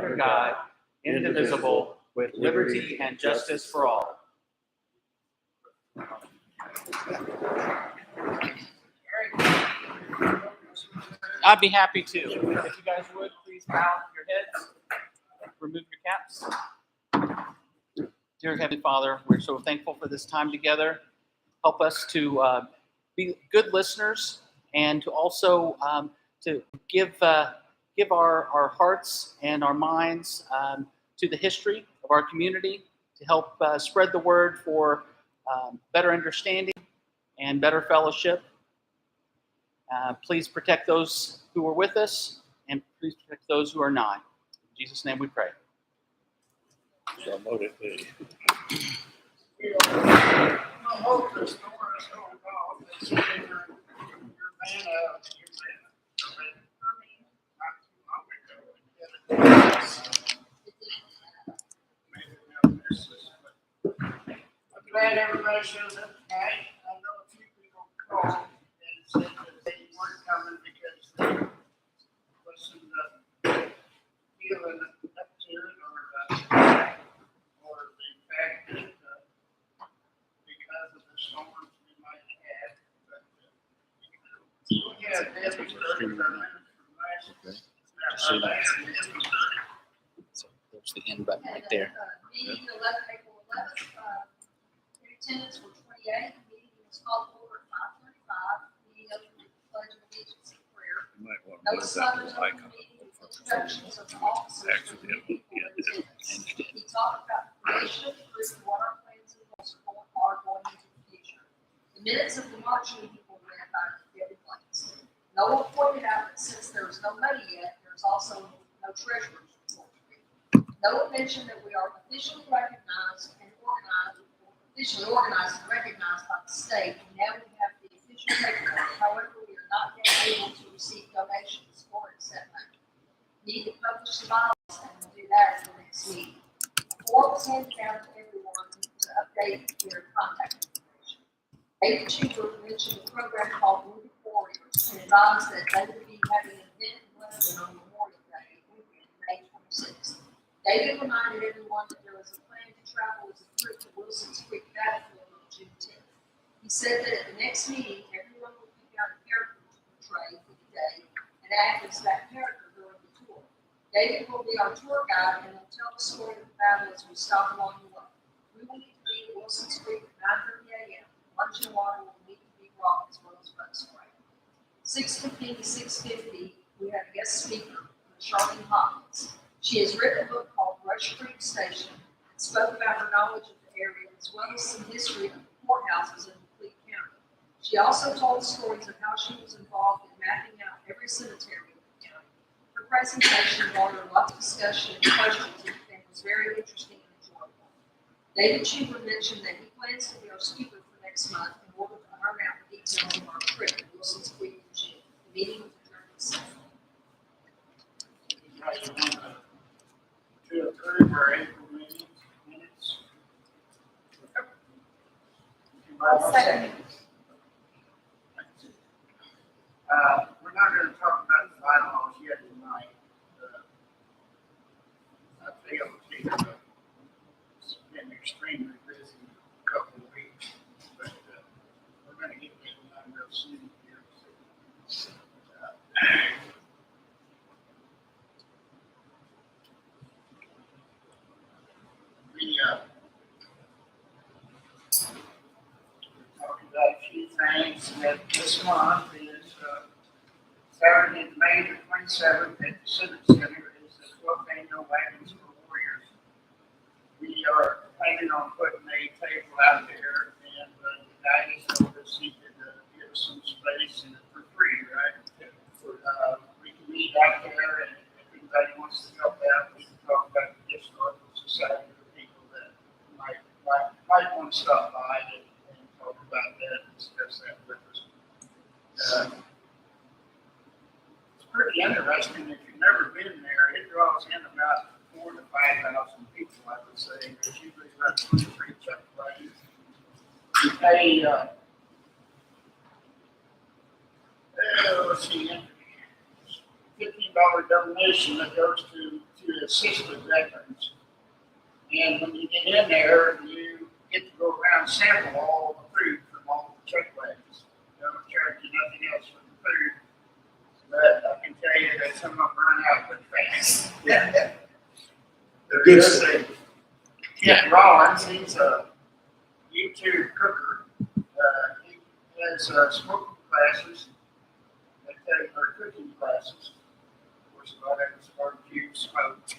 under God, indivisible, with liberty and justice for all. I'd be happy to. If you guys would, please bow your heads, remove your caps. Dear Heavenly Father, we're so thankful for this time together. Help us to be good listeners and to also to give our hearts and our minds to the history of our community to help spread the word for better understanding and better fellowship. Please protect those who are with us and please protect those who are not. In Jesus' name we pray. I'm glad everybody showed up tonight. I know a few people called and said that they weren't coming because there wasn't feeling up to it or the fact that because of the storms we might have. But we had Debbie started our minutes from last meeting. So there's the end button right there. Meeting April 11th, in attendance were 28. The meeting was called over at 5:35. Meeting opened with the Pledge of Allegiance and prayer. No summons of the meeting with instructions of the officers. He talked about the creation of the group and what our plans and goals are going into the future. The minutes of the March meeting were read by Debbie Blanks. Noah pointed out that since there is no money yet, there is also no treasurer's report. Noah mentioned that we are officially organized and recognized by the state, and now we have the official paperwork. However, we are not yet able to receive donations or accept money. We need to publish the bylaws, and we'll do that at the next meeting. A form was handed out to everyone to update their contact information. David Chuber mentioned a program called Wounded Warriors and advised that they would be having an event in Lebanon on Memorial Day weekend, May 26th. David reminded everyone that there was a plan to travel as a group to Wilson's Creek Battlefield on June 10th. He said that at the next meeting, everyone will pick out a character to portray for the day and act as that character during the tour. David will be our tour guide and will tell the story of the battle as we stop along the way. We will need to be at Wilson's Creek at 9:30 a.m. Lunch and water will need to be brought as well as bug spray. 6:15 to 6:50, we have a guest speaker, Charlene Hopkins. She has written a book called Rush Creek Station and spoke about her knowledge of the area as well as some history of the courthouses in Laclede County. She also told stories of how she was involved in mapping out every cemetery in the county. Her presentation garnered a lot of discussion and questions and was very interesting and enjoyable. David Chuber mentioned that he plans to be our speaker for next month in order to iron out the details of our trip to Wilson's Creek in June. The meeting was adjourned at 7. To approve our April meeting minutes. Second. We're not going to talk about the bylaws yet tonight. I feel it's been extremely busy couple of weeks, but we're going to get them done real soon here. We talked about a few things. That this month is Saturday, May the 27th at the Civic Center is the 12th annual Wagons for Warriors. We are planning on putting a table out there, and the guy has told us he could give us some space and for free, right? We can meet out there, and if anybody wants to help out, we can talk about the historical society. Might want to stop by and talk about that and discuss that with us. It's pretty interesting. If you've never been there, it draws in about 4,000 to 5,000 people, I would say. There's usually about 23 chuck lanes. You pay, let's see, $15 donation that goes to to assist the veterans. And when you get in there, you get to go around and sample all the food from all the truck wagons. They don't charge you nothing else for the food. But I can tell you that some of them run out pretty fast. Yeah. There is a Kent Rollins, he's a YouTube cooker. He has smoking classes, or cooking classes. Of course, a lot of it's barbecue smoked.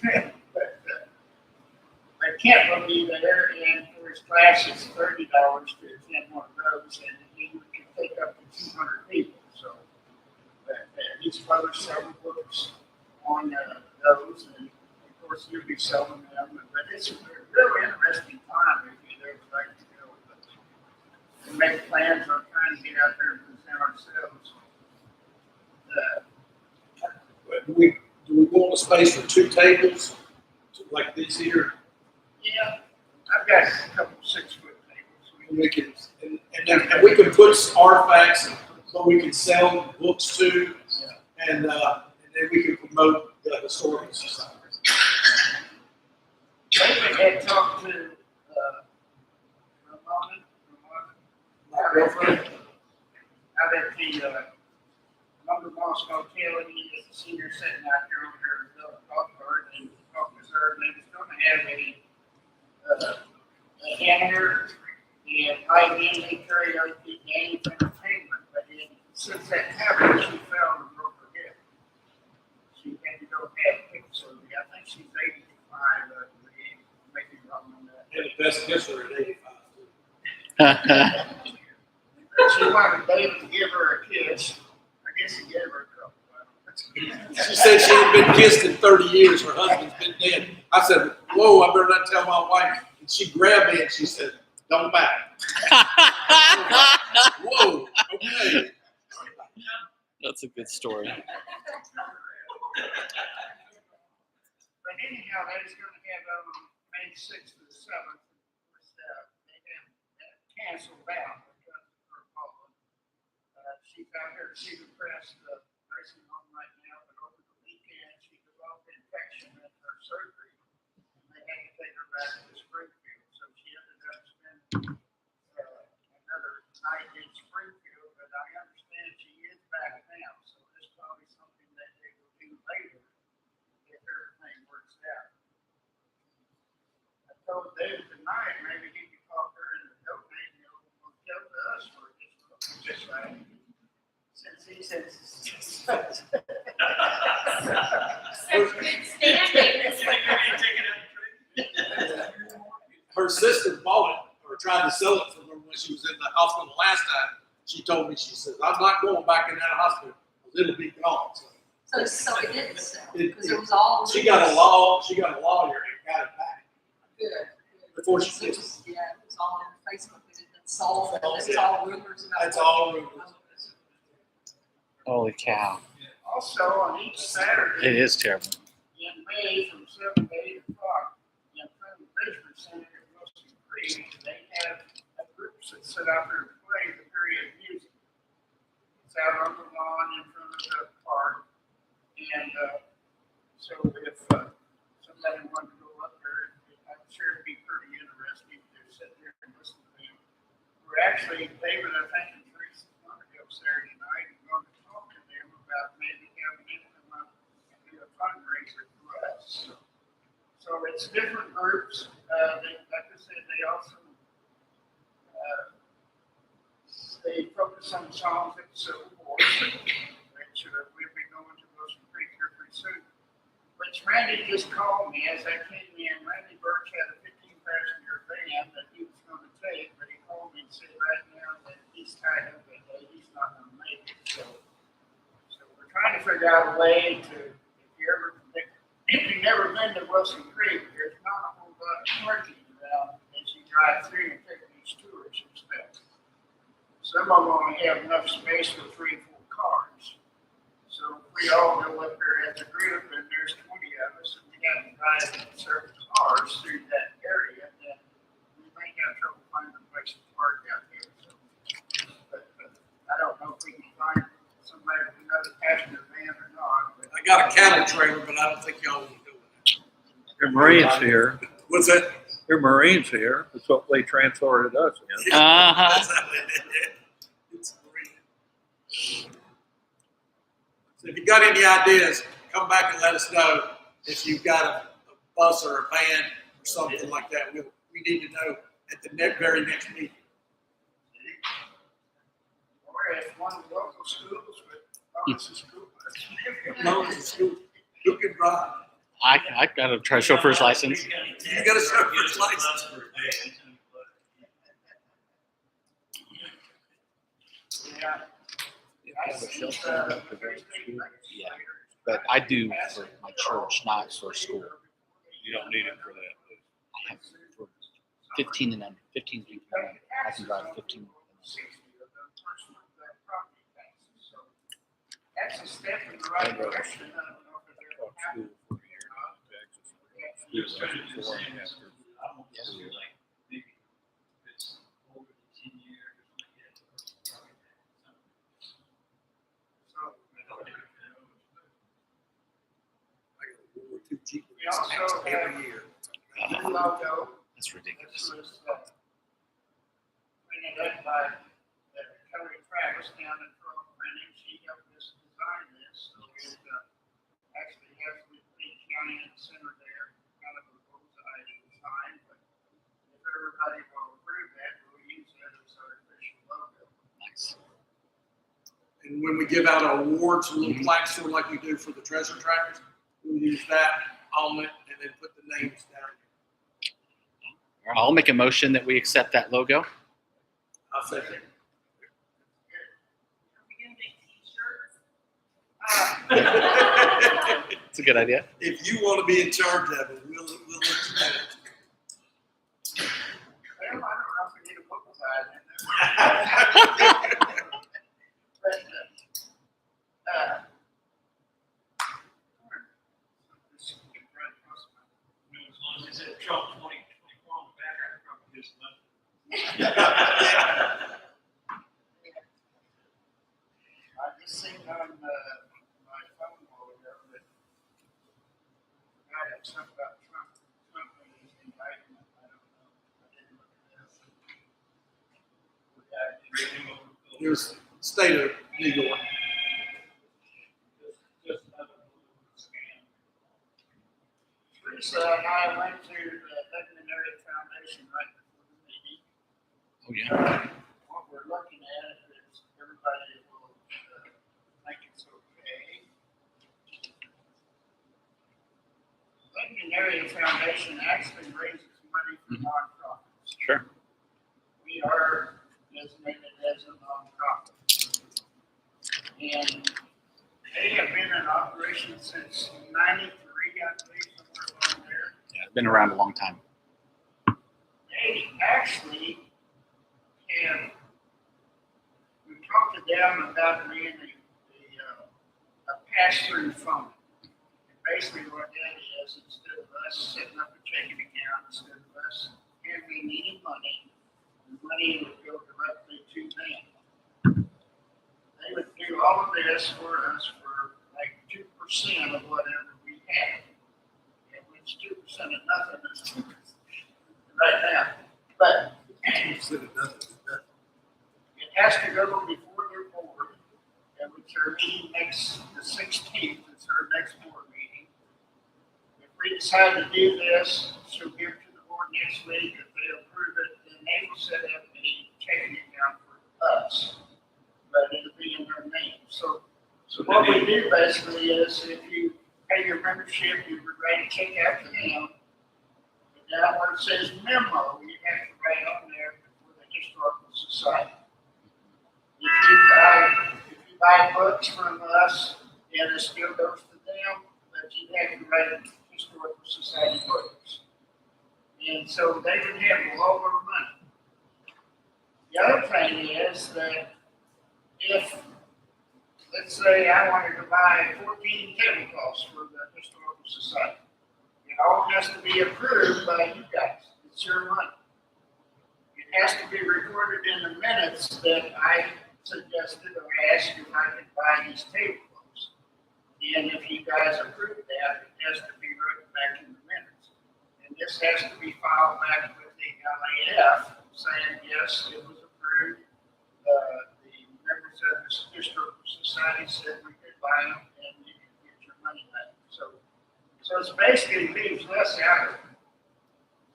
But Kent will be there, and for his class, it's $30 to attend one of those, and he can take up to 200 people. So he's published several books on those, and of course, you'll be selling them. But it's a really interesting time if you ever like to go. But we make plans on trying to get out there and present ourselves. Do we want a space for 2 tables like this here? Yeah, I've got a couple 6-foot tables. We can, and we can put artifacts, but we can sell books too, and then we can promote the historical society. David had talked to Ramona, My girlfriend. out at the Lumber Moss Motel, and he was a senior sitting out there over there with Bill Cockburn, and talked with her, and they was going to have a dinner and high-end karaoke games entertainment, but since that happened, she fell and broke her hip. She had to go have hip surgery. I think she's 85, maybe wrong on that. And the best kisser at 85 too. She wanted David to give her a kiss. I guess he gave her a couple. She said she hadn't been kissed in 30 years. Her husband's been dead. I said, whoa, I better not tell my wife. And she grabbed me and she said, don't back. Whoa, okay. That's a good story. But anyhow, that is going to have May 6th to the 7th. They have canceled out because of her problem. She's out here to see the press, nursing home right now, but over the weekend she developed an infection in her surgery. And they had to take her back to Springfield. So she ended up spending another night in Springfield, but I understand she is back now. So this is probably something that they will do later if everything works out. I told David tonight maybe he could talk her into donating a little hotel to us for just right. Since he says Such good standing. Her sister bought it or tried to sell it from her when she was in the hospital last time. She told me, she says, I'm not going back in that hospital. It'll be gone. So it didn't sell, because it was all. She got a lawyer and got it back Good. before she It kissed was, yeah, it was all on Facebook, it had been sold, and it's all rumors about. That's all rumors. Holy cow. also on each Saturday. It is terrible. In May from 7 to 8 o'clock in front of the Richmond Center at Wilson Creek, they have groups that sit out there and play the period music. It's out on the lawn in front of the park. And so if somebody wanted to go up there, I'm sure it'd be pretty interesting to sit there and listen to them. We're actually, David, I think, and Teresa's going to go Saturday night and going to talk to them about maybe having them come up and do a fundraiser for us. So it's different groups. Like I said, they also they focus on songs of the Civil War, which we'll be going to Wilson Creek here pretty soon. Which Randy just called me as I came in. Randy Birch had a 15-passenger van that he was going to take, but he called me and said right now that he's tied up that day. He's not going to make it. So we're trying to figure out a way to, if you've never been to Wilson Creek, there's not a whole lot of parking around as you drive through and take these tours and stuff. Some of them only have enough space for 3 or 4 cars. So we all go up there as a group, and there's 20 of us, and we have to drive certain cars through that area, then we may have trouble finding a place to park out there. So, but I don't know if we can find somebody with another passenger van or not. But I got a cattle trailer, but I don't think y'all want to go with it. There are Marines here. What's that? There are Marines here. That's what they transported us in. Uh-huh. That's how it's great. So if you got any ideas, come back and let us know. If you've got a bus or a van or something like that, we need to know at the very next meeting. Or if one of the local schools would own a school bus. No, it's a school. Who can drive? I gotta try chauffeur's license. You got to show your license. Yeah. I see, Yeah, but I do for my church, not for school. You don't need it for that. I have for 15 and under, 15 people. I can drive 15. That's a step in the right direction. I don't know if they're Talk happy. school for here in Texas. School before and after. We also have Every year. a new logo. That's ridiculous. This was printed up by Kelly Travis down at Pearl Printing. She helped us design this. So it actually has the county in the center there, kind of a bullseye design. But if everybody will approve that, we'll use that as our official logo. Nice. And when we give out our awards, a little plaque sort of like we do for the treasure trackers, we'll use that on it and then put the names down. I'll make a motion that we accept that logo. I'll say that. It's a good idea. If you want to be in charge of it, we'll let you know. Well, I don't know if we need a bullseye in there. But, As long as it said Trump 2024 on the back, I could probably just let I just seen on my phone while ago that the guy had something about Trump and his indictment. I don't know. I didn't look at that. Here's the state of New York. just another scam. Teresa and I went to the Lebanon Area Foundation right before the meeting. Oh yeah. What we're looking at is everybody will think it's okay. Lebanon Area Foundation actually raises money for nonprofits. Sure. We are designated as a nonprofit. And they have been in operation since '93, I believe, somewhere along there. Yeah, it's been around a long time. They actually have, we talked to them about being a pass-through fund. And basically what that is, instead of us setting up a checking account, instead of us handling any money, the money would go directly to them. They would do all of this for us for like 2% of whatever we have. And which 2% of nothing is right now. But Instead of nothing, it has to go before their board, which are meeting the 16th, is our next board meeting. If we decide to do this, she'll give to the board next week. If they approve it, then they will set up a checking account for us. But it'll be in their name. So what we do basically is if you pay your membership, you write a check out to them. But down where it says memo, you have to write on there for the Historical Society. If you buy books from us, then it still goes to them, but you have to write Historical Society books. And so they would handle all our money. The other thing is that if, let's say I wanted to buy 14 tablecloths for the Historical Society, it all has to be approved by you guys. It's your money. It has to be recorded in the minutes that I suggested or asked if I could buy these tablecloths. And if you guys approve that, it has to be written back in the minutes. this has to be filed back with the LAF saying, yes, it was approved. The members of the historical society said we could buy them and you can get your money back. So it's basically leaves us out of it.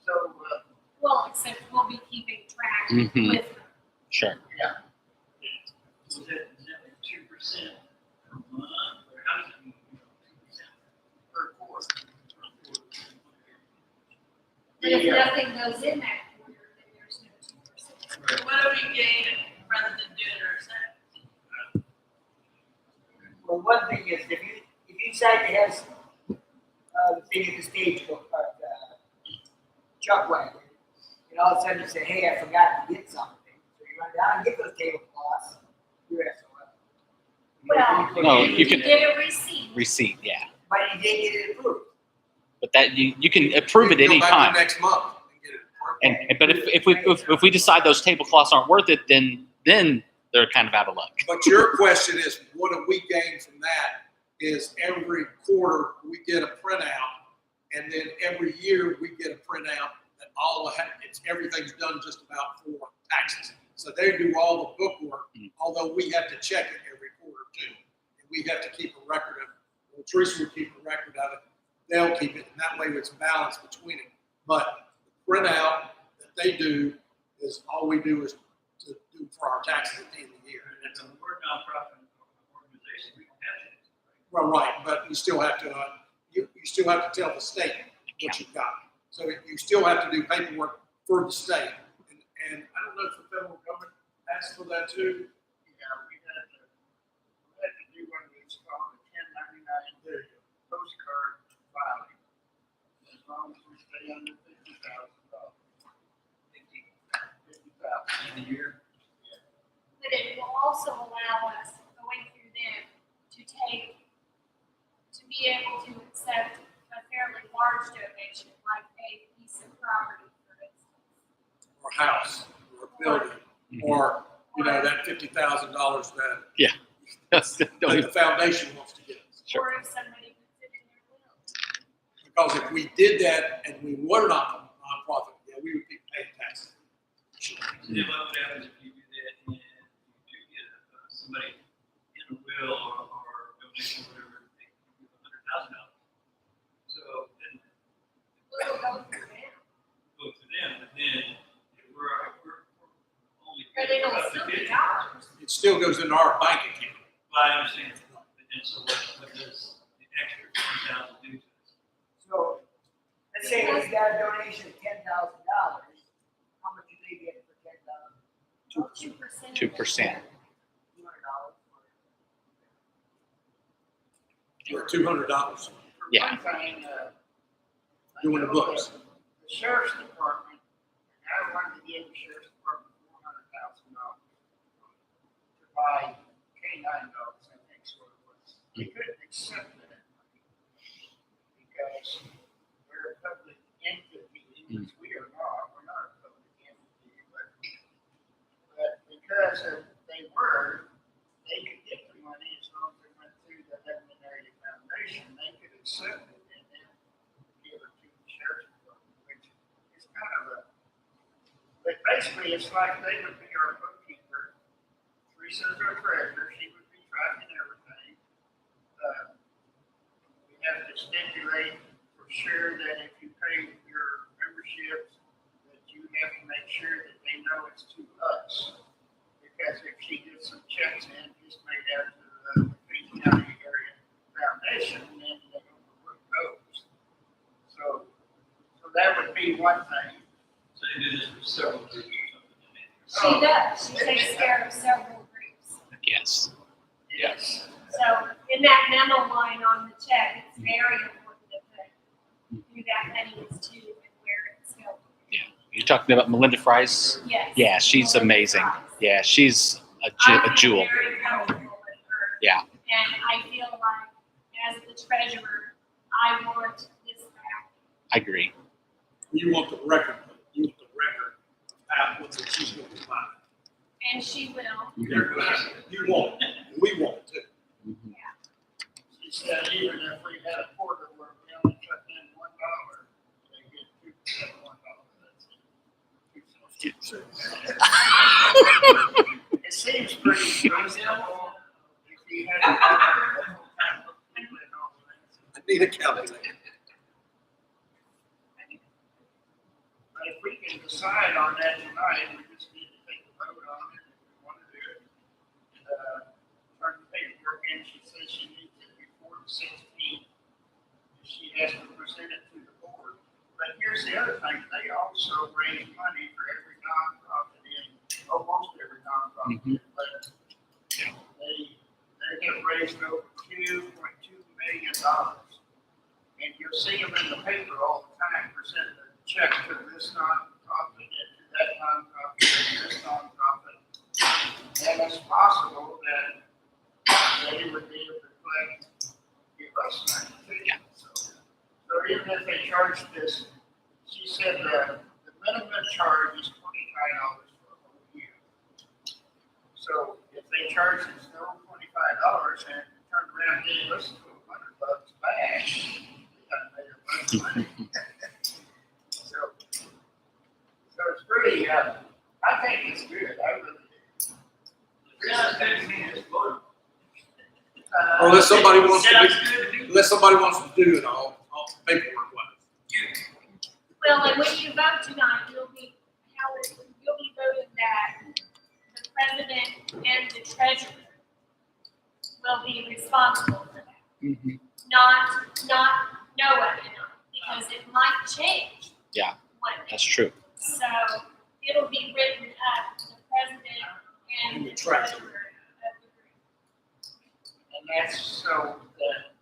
So, Well, except we'll be keeping track Mhm. with them. Sure. yeah. Is it like 2% per month, or how does it move? 2% Per quarter. But if The, nothing goes in that quarter, then there's no 2%. What do we gain rather than doing it ourselves? Well, one thing is, if you decide to have the thing at the stage book, truck wagon, and all of a sudden you say, hey, I forgot to get something. So you run down and get those tablecloths, you're SOL. Well, No, you can- get a receipt. Receipt, yeah. But you didn't get it approved. But that you can approve it You can any go back time. to next month and get it. And but if we decide those tablecloths aren't worth it, then they're kind of out of luck. But your question is, what do we gain from that? Is every quarter we get a printout, and then every year we get a printout that everything's done just about for taxes. So they do all the bookwork, although we have to check it every quarter too. And we have to keep a record of it. Well, Teresa will keep a record of it. They'll keep it, and that way it's balanced between it. But the printout that they do is all we do is to do for our taxes at the end of the year. And it's a we're nonprofit organization, we don't have to. Well, right, but you still have to, you still have to tell the state what you've got. So you still have to do paperwork for the state. And I don't know if the federal government asks for that too. Yeah, we had to do one of these called the 1099 postcard filing. As long as we stay under $50,000. 50,000 In a year. But it will also allow us, going through them, to be able to accept a fairly large donation, like a piece of property, for instance. Or house, or a building, or, that $50,000 that That's that the foundation wants to give us. Sure. Or if somebody puts it in their will. Because if we did that and we were not a nonprofit, yeah, we would be paying taxes. Then what would happen if you do that and you do get somebody in a will or donation, whatever, they give $100,000. So then We'll go through them. go to them, but then if we're only. But it'll still be ours. It still goes into our bank account. Well, I understand. But then so what does the extra $10,000 do to us? So, let's say we got a donation of $10,000. How much do they get for $10,000? 2%. 2%. $200. Or $200. Yeah. One thing, Doing the books. The sheriff's department, I wanted to give the sheriff's department $400,000 to buy canine dogs, I think so it was. They couldn't accept that because we're a public entity, which we are not. We're not a public entity, but because they were, they could get the money as long as it went through the Lebanon Area Foundation. They could accept it and then give it to the sheriff's department, which is kind of but basically it's like they would be our bookkeeper. Teresa's our treasurer. She would be tracking everything. We have to stipulate for sure that if you pay your memberships, that you have to make sure that they know it's to us. Because if she gets some checks in, just made out to the Page County Area Foundation, then they overlook those. So that would be one thing. So they do this for several groups or something. She does. She takes care of several groups. Yes. Yes. So in that memo line on the check, it's very important to put who that money is to and where it's going. You're talking about Melinda Fry's? Yes. Yeah, she's Melinda amazing. Fries. Yeah, she's a I'm jewel. very comfortable with her. Yeah. And I feel like, as the treasurer, I want this back. I agree. You want the record. You want the record of what she's going to buy. And she will. You want it. We want it too. She said even if we had a quarter where we only cut in $1, they get It seems pretty reasonable if you had a I need a calculator. But if we can decide on that tonight, we just need to take a vote on it if we want to do it. Turn the paperwork in, she says she needs it before the 16th. She has to present it to the board. But here's the other thing, they also raise money for every nonprofit almost every nonprofit. But they have raised over $2.2 million. And you'll see them in the paper all the time, present a check to this nonprofit and to that nonprofit and this nonprofit. And it's possible that they would be able to give us money too. Yeah. So even if they charge this, she said the minimum charge is $25 for a whole year. So if they charge us no $25 and turn around and give us $200 back, we gotta pay a bunch of money. So it's pretty, I think it's good, I really do. Sounds good to me, it's voted. Unless somebody wants Sounds to good to me. unless somebody wants to do it all paperwork wise. Well, and when you vote tonight, you'll be voting that the president and the treasurer will be responsible for that. Not Noah and I, because it might change. Yeah. One day. That's true. So it'll be written up, the president and the treasurer of the group. And that's so that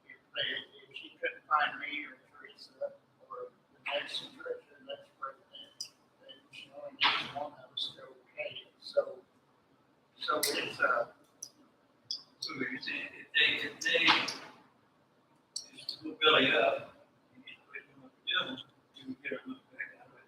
if she couldn't find me or Teresa or the next treasurer, the next president, then she only needs one of us to okay it. So it's So you're saying if they will belly up, and you quit doing what you're doing, you can get our money back out of it.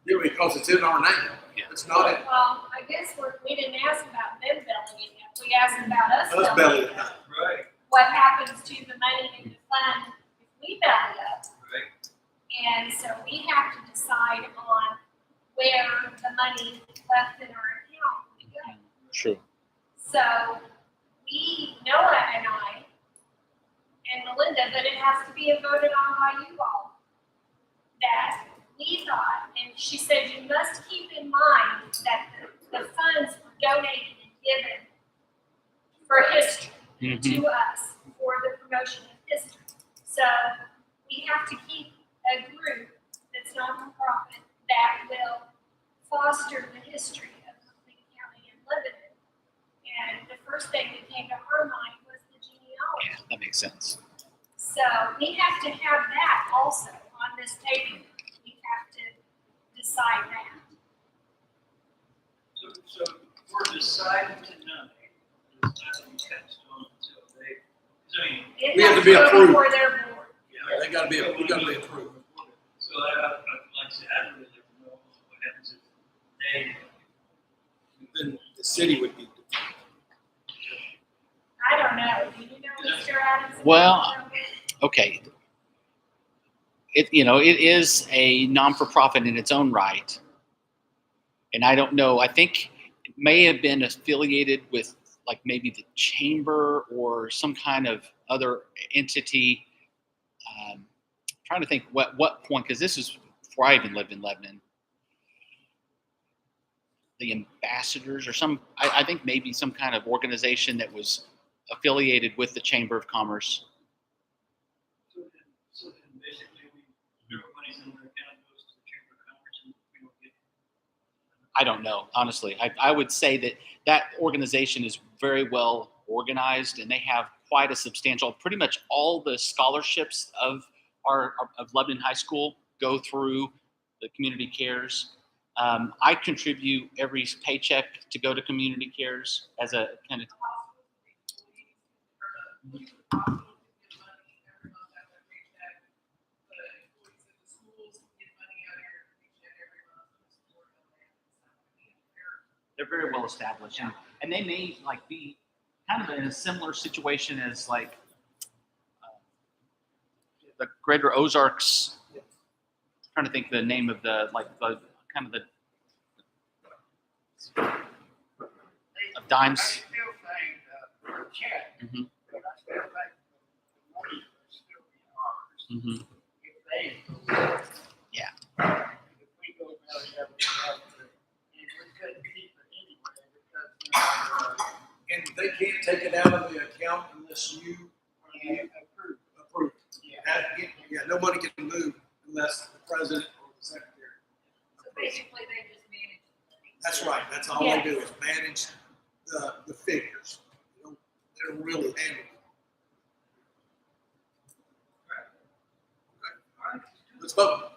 Yeah, because it's in our name. Yeah. It's not in Well, I guess we didn't ask about them bellying up. We asked about us us bellying belly. up. Right, What happens to the money in the fund if we belly up? right. And so we have to decide on where the money left in our account would go. True. So Noah and I, and Melinda, but it has to be voted on by you all, that we thought, and she said, you must keep in mind that the funds were donated and given for history to us for the promotion of history. So we have to keep a group that's non-profit that will foster the history of Laclede County and Lebanon. And the first thing that came to our mind was the genealogy. Yeah, that makes sense. So we have to have that also on this table. We have to decide that. So we're deciding tonight, it's not going to be cast on until they, I mean, It We have has to be go approved. before their board. Yeah, we gotta be approved. So like I said, I really like to know what happens if they, Then the city would be. I don't know. Do you know, Mr. Adams? Well, okay. It is a non-for-profit in its own right, and I don't know. I think it may have been affiliated with like maybe the chamber or some kind of other entity. Trying to think what point, because this is before I even lived in Lebanon. The ambassadors or I think maybe some kind of organization that was affiliated with the Chamber of Commerce. so then basically everybody's in their account goes to the Chamber of Commerce and we don't get. I don't know, honestly. I would say that organization is very well organized, and they have quite a substantial, pretty much all the scholarships of Lebanon High School go through the Community Cares. I contribute every paycheck to go to Community Cares as a kind of. They're very well established, and they may like be kind of in a similar situation as like the Greater Ozarks. I'm trying to think the name of the kind of the of dimes. I still think, check, Mhm. but I still think the money would still be ours. Mhm. If they. Yeah. If we go about it, that we have to, and we couldn't keep it anyway because, And they can't take it out of the account unless you approved. approve. Yeah. Yeah, nobody can move unless the president or the secretary. So basically, they just manage the money. That's right. That's all they do is manage the figures. They don't really handle it. Okay. Let's vote.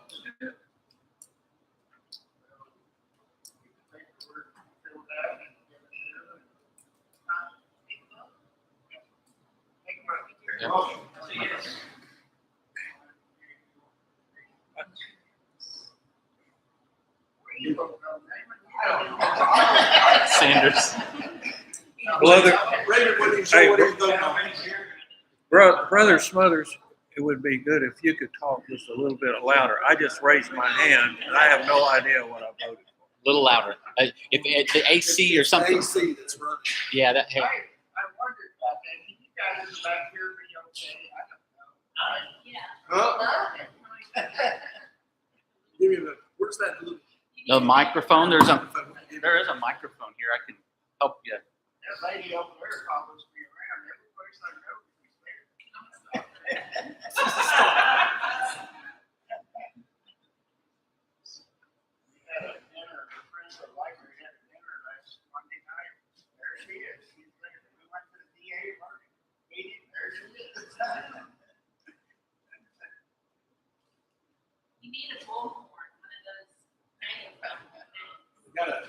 Sanders. Brother, Raymond, what do you Hey, say? What do you vote on? Brother Smothers, it would be good if you could talk just a little bit louder. I just raised my hand and I have no idea what I voted for. A little louder. If the AC or something. AC that's running. Yeah, that. Hey, I wondered about that. Can you guys in the back here be okay? I don't know. Yeah. Huh? Give me a minute. Where's that little? the microphone. There is a microphone here. I can help you. That lady over there follows me around every place I go. We had a dinner, her friends at the library had a dinner last Monday night. There she is. She's there. We went to the DA party. Meeting. There she is. You need a bullhorn, one of those hanging from We got a.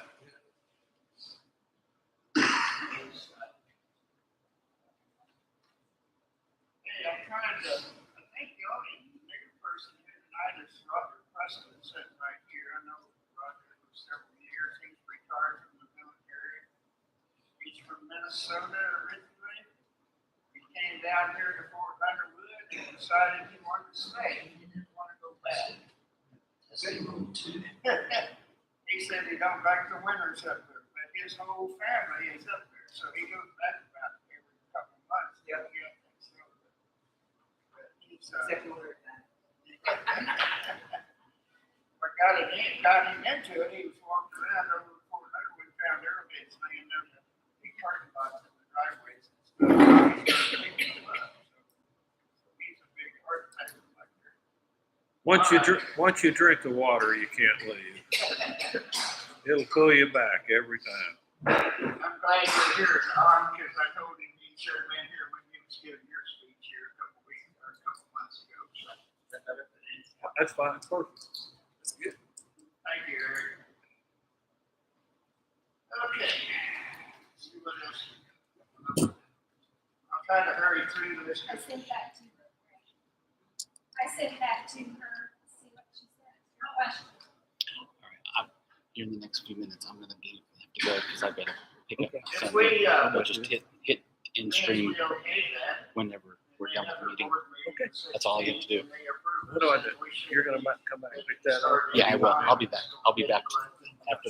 Hey, I'm trying to, I think the only new person here tonight is Roger Preston sitting right here. I know Roger for several years. He's retired from the military. He's from Minnesota originally. He came down here to Fort Underwood and decided he wanted to stay. He didn't want to go back. He said he don't like the winters up there, but his whole family is up there. So he goes back about every couple of months. Yeah. So, but he's, what got him into it, he was walking around over Fort Underwood, found arrowheads laying down the big parking lots in the driveways and stuff. He started picking them up. So he's a big architect like that. Once you drink the water, you can't leave. It'll pull you back every time. I'm glad you're here, Don, because I told him you should have been here when you was giving your speech here a couple months ago. So. That's fine. Perfect. That's good. Thank you, Eric. Okay. See what else. I'll try to hurry through this. I sent that to her. See what she says. Your question. All right. Here in the next few minutes, I'm gonna have to go because I better pick up. If something. we, We'll just hit end stream we okay that. whenever we're done with the meeting. Okay. That's all you have to do. What do I do? You're gonna come back and pick that up? Yeah, I will. I'll be back. I'll be back after.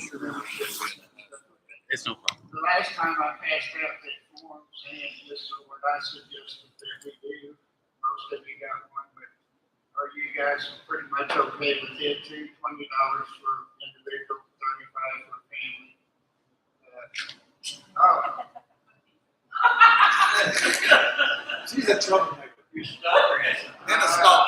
It's no problem. The last time I passed out the forms, and this is what I suggested that we do. Most of you got one, but are you guys pretty much okay with it too? $20 for individual, $35 for family. She's a troublemaker. You stop her ass. And a stop.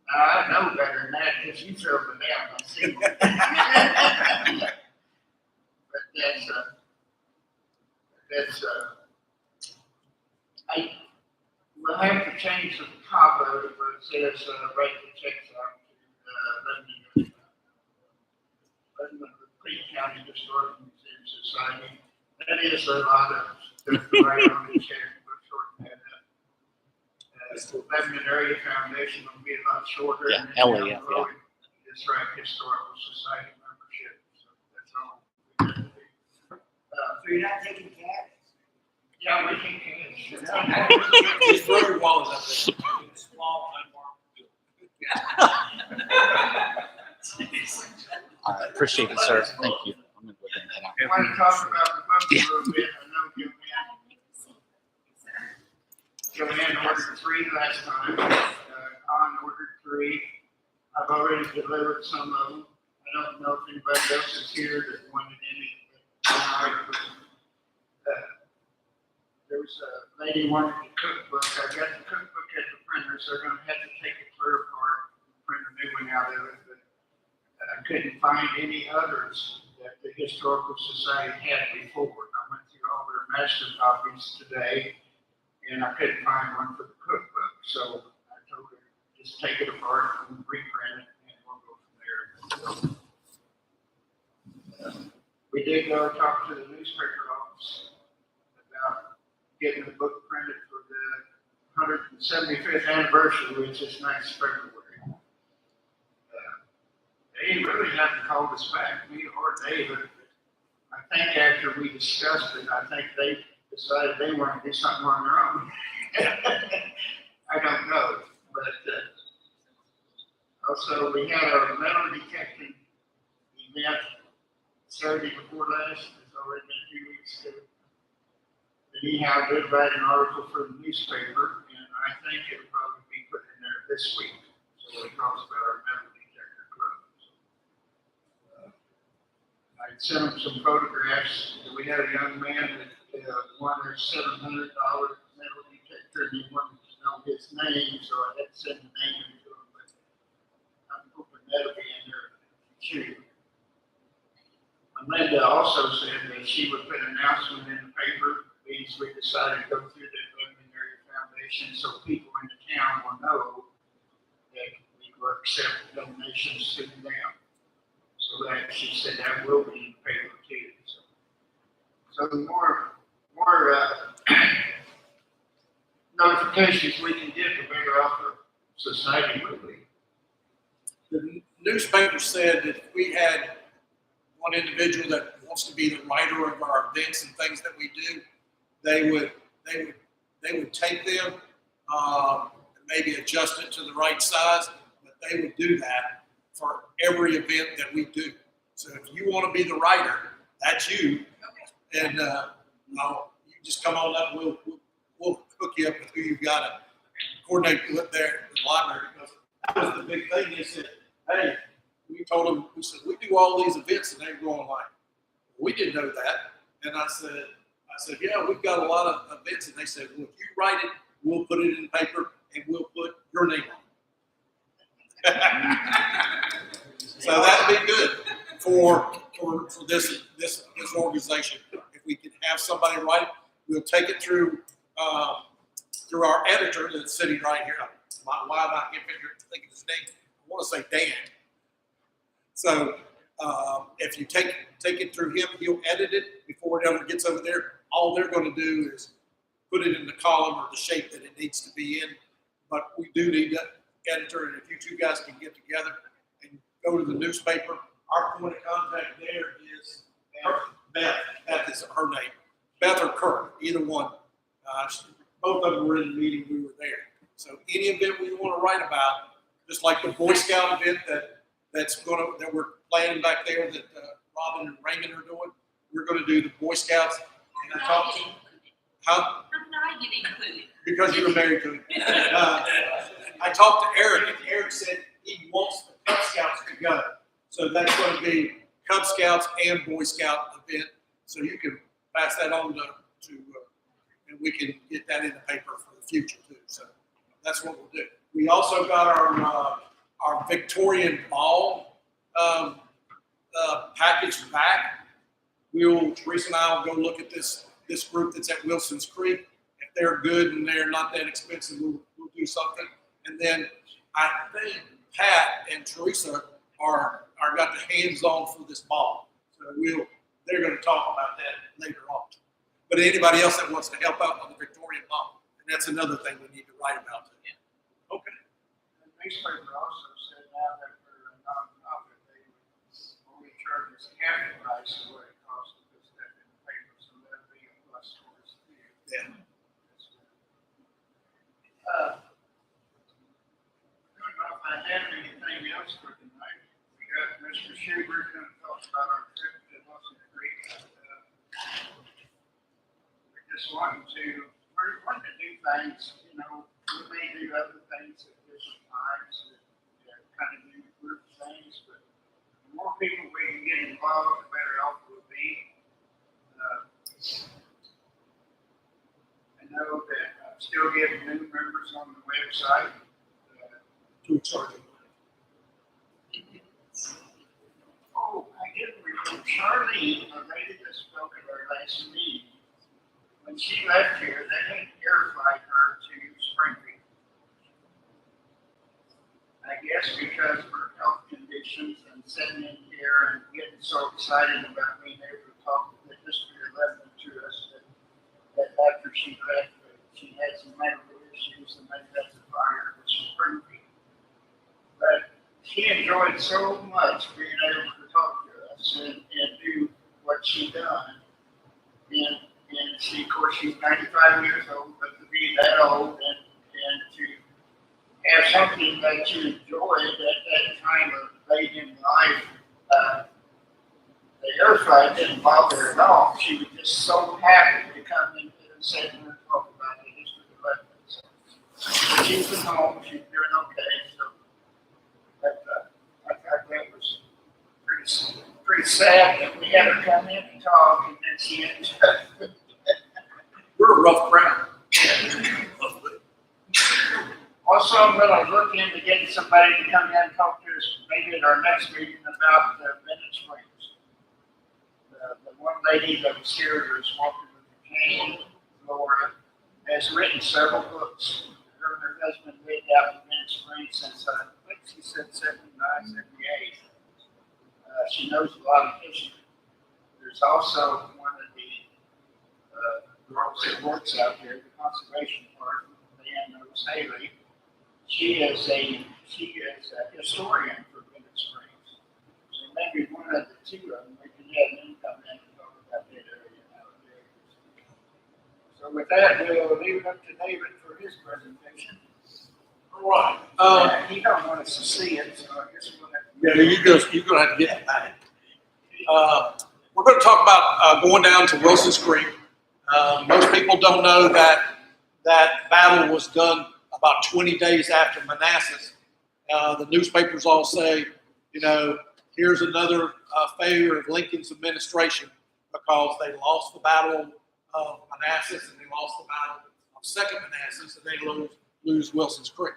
I know better than that because you throw me down. I see. But we'll have to change the top of it where it says, write the checks out to, Lebanon Creek County Historic Museum Society. That is a lot of stuff to write on the check, we're shorting that up. The Lebanon Area Foundation will be a lot shorter. Yeah, and then down the LAF, road, It's right, Historical Society membership, so that's all. So you're not taking cash? Yeah, we can cash. His brother wallet up there. Small, unmarked bill. Appreciate it, sir. Thank you. I'm gonna go ahead and head out. I want to talk about the book a little bit. I know Joanne ordered 3 last time. Con ordered 3. I've already delivered some of them. I don't know if anybody else is here that wanted any tonight, but there was a lady wanted the cookbook. I got the cookbook at the printer, so they're going to have to take it clear apart and print a new one out of it. But I couldn't find any others that the Historical Society had before. I went through all their master copies today, and I couldn't find one for the cookbook. So I told her, just take it apart and reprint it, and we'll go from there. We did go talk to the newspaper office about getting the book printed for the 175th anniversary, which is next February. They really haven't called us back, me or David. I think after we discussed it, I think they decided they want to do something on their own. I don't know, but also we had our metal detecting event Saturday before last. It's already been 2 weeks ago. And Hive did write an article for the newspaper, and I think it'll probably be put in there this week. So it talks about our metal detector club. I sent them some photographs. We had a young man that won a $700 metal detector, and he wanted to know his name, so I had to send the name to him. But I'm hoping that'll be in there too. Melinda also said that she would put an announcement in the paper. We decided to go through the Lebanon Area Foundation so people in the town will know that we will accept donations to them. So that she said that will be in the paper too. So the more notifications we can get, the better off the society will be. The newspaper said that if we had one individual that wants to be the writer of our events and things that we do, they would take them and maybe adjust it to the right size, but they would do that for every event that we do. So if you want to be the writer, that's you, and no, you just come on up. We'll hook you up with who you've got to coordinate with there at the library. Because that was the big thing. They said, hey. We told them, we said, we do all these events, and they were going like, we didn't know that. And I said, yeah, we've got a lot of events. And they said, well, if you write it, we'll put it in paper, and we'll put your name on it. So that'd be good for this organization. If we can have somebody write it, we'll take it through our editor that's sitting right here. Why am I can't think of his name? I want to say Dan. So if you take it through him, he'll edit it before it ever gets over there. All they're going to do is put it in the column or the shape that it needs to be in. But we do need an editor, and if you two guys can get together and go to the newspaper, our point of contact there is Beth. Beth is her name. Beth or Kirk, either one. Both of them were in the meeting. We were there. So any event we want to write about, just like the Boy Scout event that we're planning back there that Robin and Raymond are doing. We're going to do the Boy Scouts. And I talked to him. How did I get included? Because you were married to him. I talked to Eric, and Eric said he wants the Cub Scouts to go. So that's going to be Cub Scouts and Boy Scout event. So you can pass that on to and we can get that in the paper for the future too. So that's what we'll do. We also got our Victorian ball package back. Teresa and I will go look at this group that's at Wilson's Creek. If they're good and they're not that expensive, we'll do something. And then I think Pat and Teresa are got the hands on for this ball. So they're going to talk about that later on. But anybody else that wants to help out on the Victorian ball, and that's another thing we need to write about. Okay. The newspaper also said now that for a nonprofit, they only charge us half the price of what it costs to put stuff in the paper, so that'll be a plus towards you. Yeah. I don't know if I have anything else for tonight. We got Mr. Chuber going to talk we're wanting to do things, you know, we may do other things at different times, kind of do group things, but the more people we can get involved, the better off we'll be. I know that I'm still getting new members on the website. To charge them. Oh, I didn't remember Charlene, the lady that spoke at our last meeting. When she left here, they had airflight her to Springfield. I guess because of her health conditions and sitting in here and getting so excited about being able to talk to the history of Lebanon to us that after she left, she had some medical issues and maybe that's a fire to Springfield. But she enjoyed so much being able to talk to us and do what she done. And she, of course, she's 95 years old, but to be that old and to have something that you enjoyed at that time of late in life, the airflight didn't bother her at all. She was just so happy to come in and sit and talk about the history of Lebanon. So she's at home, she's doing okay. So, but I thought that was pretty sad that we had her come in and talk, and then she ended up. We're a rough crowd. Also, I'm going to look into getting somebody to come in and talk to us maybe at our next meeting about the Bennett Springs. The one lady that was here that was walking with the cane, Laura, has written several books. Her and her husband lived out in Bennett Springs since, I think she said 79, 78. She knows a lot of history. There's also one of the girls that works out there, the conservation part, Leanne knows Haley. She is a historian for Bennett Springs. So maybe one of the two of them, we can have them come in and talk about that area nowadays. So with that, we'll leave it up to David for his presentation. All right. He don't want us to see it, so I guess we'll have to. Yeah, you're going to have to get it back. We're going to talk about going down to Wilson's Creek. Most people don't know that battle was done about 20 days after Manassas. The newspapers all say, you know, here's another failure of Lincoln's administration because they lost the battle of Manassas and they lost the battle of Second Manassas and they lose Wilson's Creek.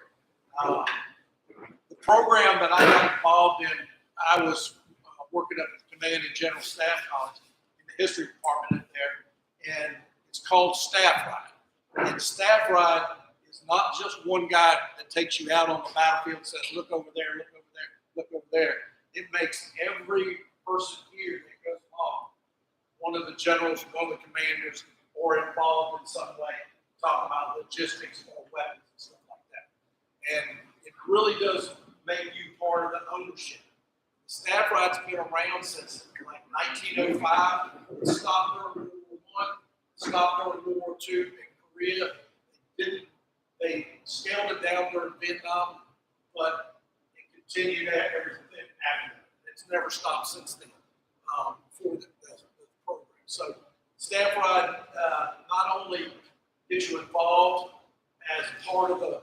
The program that I got involved in, I was working at the Command and General Staff College in the history department there, and it's called Staff Ride. And Staff Ride is not just one guy that takes you out on the battlefield and says, look over there, look over there, look over there. It makes every person here that goes along, one of the generals, one of the commanders, or involved in some way, talk about logistics or weapons and stuff like that. And it really does make you part of the ownership. The Staff Ride's been around since like 1905. It stopped during World War I, stopped during World War II in Korea. They scaled it down during Vietnam, but it continued everything after that. It's never stopped since then for the program. So Staff Ride not only gets you involved as part of the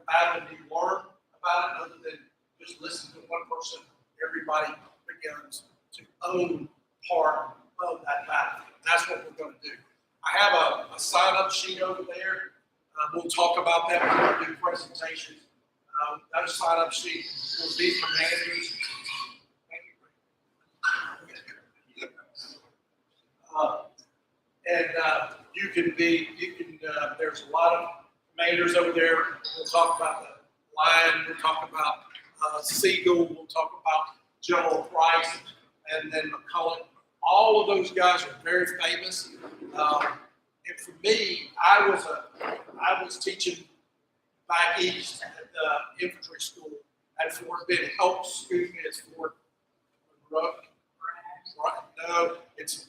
battle and you learn about it, other than just listen to one person, everybody begins to own part of that battle. That's what we're going to do. I have a sign-up sheet over there. We'll talk about that when we do presentations. That sign-up sheet will be commanders. There's a lot of commanders over there. We'll talk about the Lion, we'll talk about Siegel, we'll talk about General Price, and then McCulloch. All of those guys are very famous. And for me, I was teaching back east at the infantry school at Fort Benning. It's Fort Ruck. No,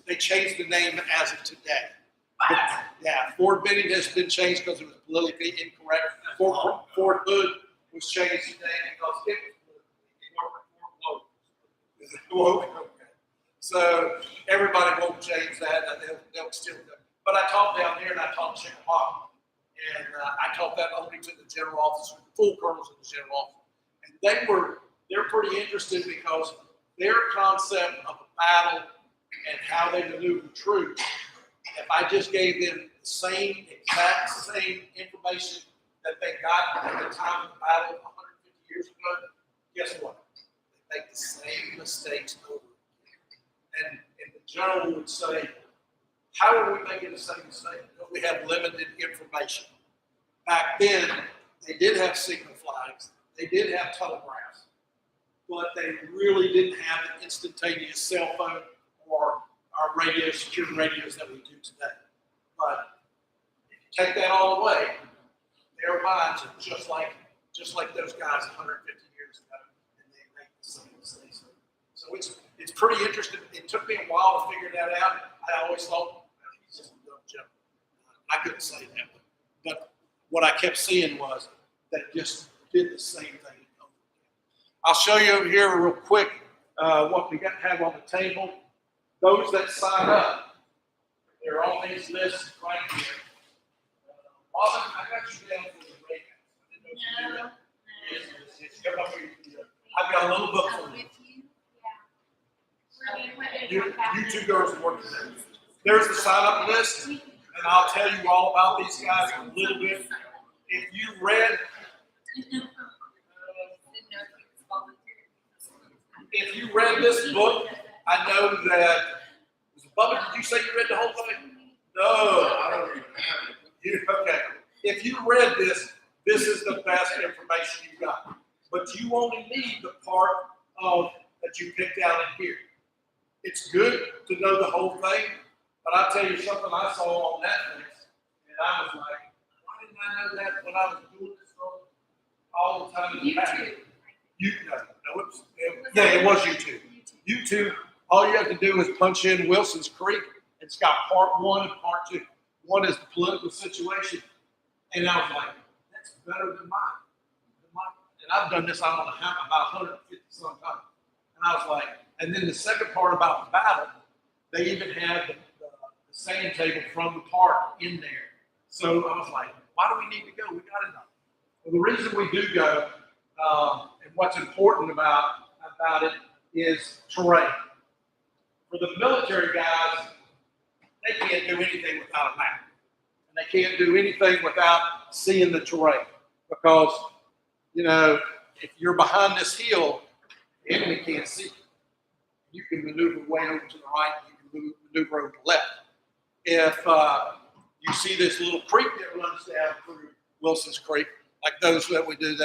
they changed the name as of today. But, yeah, Fort Benning has been changed because it was politically incorrect. Fort Hood was changed today because it was politically incorrect. So everybody won't change that. They'll still But I taught down there and I taught Chickamauga. And I taught that only to the general officer, full colonels in the general officer. And they're pretty interested because their concept of a battle and how they maneuver troops, if I just gave them the exact same information that they got at the time of the battle 150 years ago, guess what? They make the same mistakes over again. And the general would say, how are we making the same mistake? Because we have limited information. Back then, they did have signal flags, they did have telegraphs, but they really didn't have the instantaneous cell phone or our radios, secure radios that we do today. But if you take that all away, their minds are just like those guys 150 years ago, and they make the same mistakes. So it's pretty interesting. It took me a while to figure that out. I always thought, well, he's just a dumb joke. I couldn't say that, but what I kept seeing was that it just did the same thing. I'll show you over here real quick what we have on the table. Those that sign up, they're on these lists right here. Robin, I got you down for the breakout. I didn't know if you did that. Yes. Come up here. I've got a little book for you. You two girls are working there. There's the sign-up list, and I'll tell you all about these guys in a little bit. If you read this book, I know that. Bubba, did you say you read the whole thing? No, I don't even have it. Okay. If you read this is the best information you got. But you only need the part of that you picked out in here. It's good to know the whole thing, but I'll tell you something I saw on Netflix, and I was like, why didn't I know that when I was doing this all the time in the past? It was YouTube. YouTube, all you have to do is punch in Wilson's Creek. It's got part 1 and part 2. One is the political situation, and I was like, that's better than mine. And I've done this, I don't know how, about 150 some times. And I was like, and then the second part about the battle, they even had the sand table from the park in there. So I was like, why do we need to go? We got to know. Well, the reason we do go, and what's important about it is terrain. For the military guys, they can't do anything without a map. And they can't do anything without seeing the terrain. Because, if you're behind this hill, the enemy can't see you. You can maneuver way over to the right, you can maneuver over to the left. If you see this little creek that runs down through Wilson's Creek, like those that we do,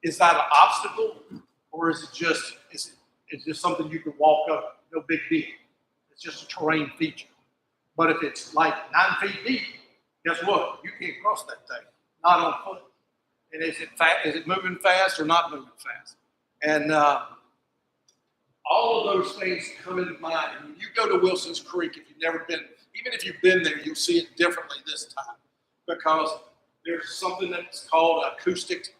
is that an obstacle, or is it just something you can walk up? No big deal. It's just a terrain feature. But if it's like 9 feet deep, guess what? You can't cross that thing, not on foot. And is it moving fast or not moving fast? And all of those things come into mind. And when you go to Wilson's Creek, if you've never been, even if you've been there, you'll see it differently this time, because there's something that's called acoustic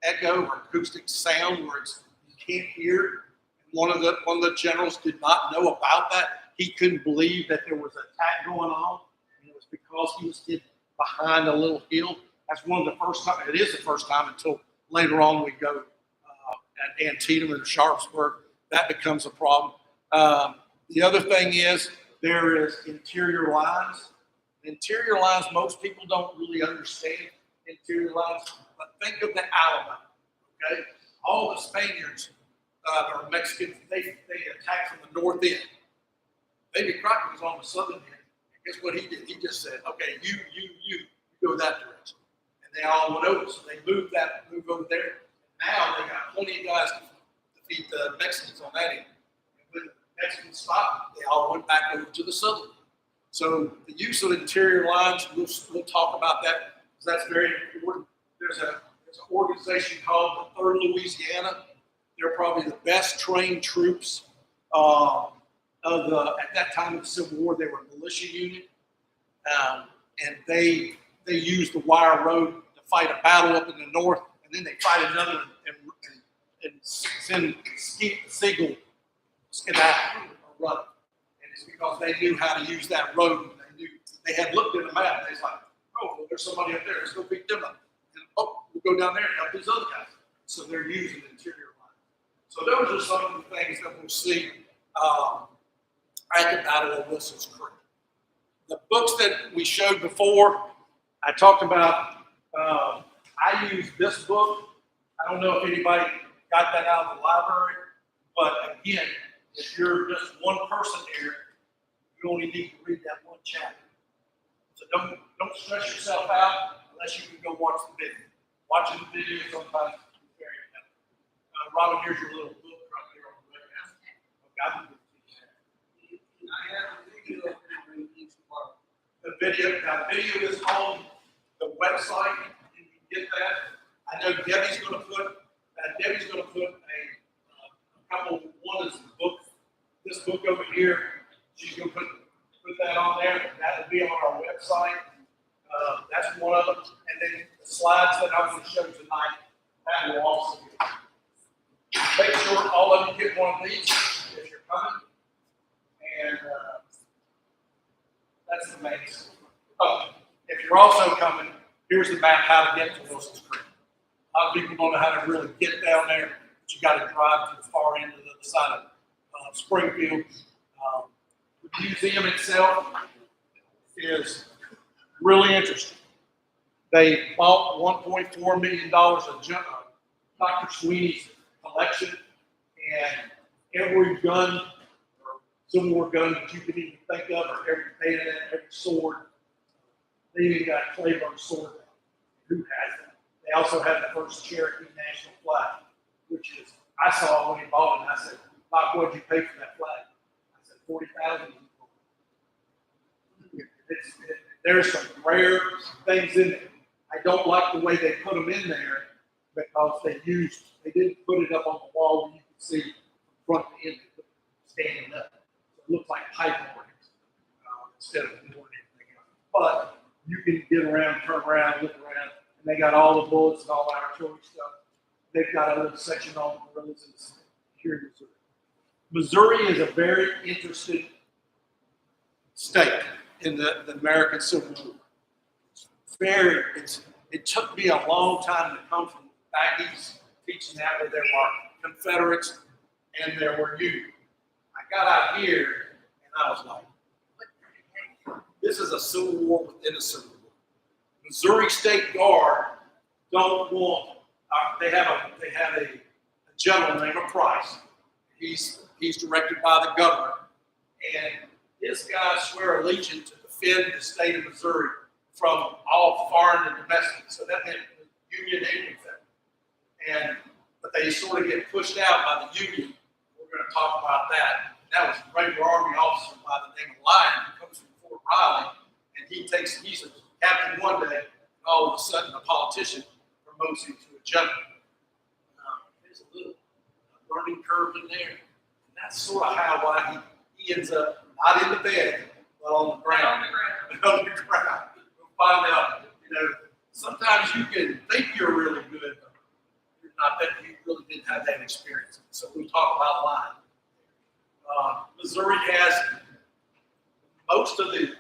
echo or acoustic sound, where you can't hear. One of the generals did not know about that. He couldn't believe that there was an attack going on, and it was because he was hidden behind a little hill. That's one of the first time. It is the first time until later on we go at Antietam and Sharpsburg. That becomes a problem. The other thing is there is interior lines. Interior lines, most people don't really understand interior lines, but think of the Alamo. Okay, all the Spaniards or Mexicans, they attacked from the north end. Baby Crockett was on the southern end. And guess what he did? He just said, okay, you go that direction. And they all went over. So they moved over there. Now they got plenty of guys to defeat the Mexicans on that end. And when the Mexicans stopped, they all went back over to the southern end. So the use of interior lines, we'll talk about that, because that's very important. There's an organization called the 3rd Louisiana. They're probably the best trained troops at that time of the Civil War. They were a militia unit, and they used the wire road to fight a battle up in the north, and then they fight another and send skedaddle or run. And it's because they knew how to use that road, and they knew they had looked at the map and they was like, oh, well, there's somebody up there. Let's go pick them up. And oh, we'll go down there and help these other guys. So they're using the interior line. So those are some of the things that we'll see at the Battle of Wilson's Creek. The books that we showed before, I talked about, I used this book. I don't know if anybody got that out of the library, but again, if you're just one person here, you only need to read that one chapter. So don't stress yourself out unless you can go watch the video. Watching the video sometimes is very helpful. Robin, here's your little book right there on the webcast. Okay, I have a video in each part. The video is on the website. You can get that. I know Debbie's going to put a couple. One is the book. This book over here. She's going to put that on there. That will be on our website. That's one of them. And then the slides that I'm going to show tonight, that will also be. Make sure all of you get one of these if you're coming. And that's the main. Oh, if you're also coming, here's the map how to get to Wilson's Creek. A lot of people don't know how to really get down there, but you got to drive to the far end of the other side of Springfield. The museum itself is really interesting. They bought $1.4 million of Dr. Sweeney's collection, and every gun or Civil War gun that you could even think of, or every bayonet, every sword. They even got Claiborne's sword. Who has that? They also had the first Cherokee national flag, which is, I saw when he bought it, and I said, Bob, what did you pay for that flag? I said, $40,000. There's some rare things in there. I don't like the way they put them in there because they didn't put it up on the wall where you could see from front to end standing up. So it looks like pipe organs instead of doing anything else. But you can get around, turn around, look around, and they got all the bullets and all the artillery stuff. They've got a little section on the guerrillas here in Missouri. Missouri is a very interesting state in the American Civil War. It took me a long time to come from back east, teaching that where there were Confederates and there were Union. I got out here and I was like, this is a Civil War within a Civil War. Missouri State Guard don't want. They have a general named Price. He's directed by the governor, and his guys swear allegiance to defend the state of Missouri from all foreign and domestic. So that meant Union and Confederate. But they sort of get pushed out by the Union. We're going to talk about that. That was a regular Army officer by the name of Lyon who comes from Fort Riley, and he's a captain one day, and all of a sudden a politician promotes him to a general. There's a little learning curve in there. And that's sort of why he ends up not in the bed, but on the ground. On the ground. We'll find out, sometimes you can think you're really good, but you're not that you really didn't have that experience. So we talk about lying. Missouri has most of the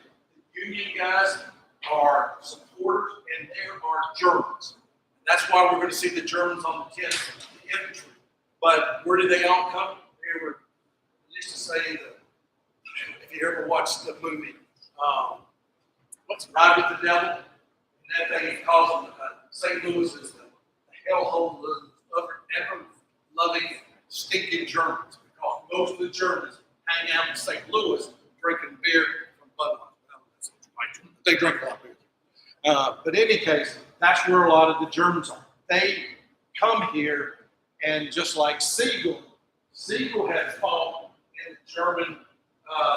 Union guys are supporters, and there are Germans. That's why we're going to see the Germans on the 10th, the infantry. But where did they all come? They were, I used to say that if you ever watched the movie, what's Ride with the Devil? And that thing calls them, St. Louis is the hellhole of ever-loving, stinking Germans. Because most of the Germans hang out in St. Louis drinking beer from Budweiser. They drink a lot of beer. But in any case, that's where a lot of the Germans are. They come here, and just like Siegel had fought in the German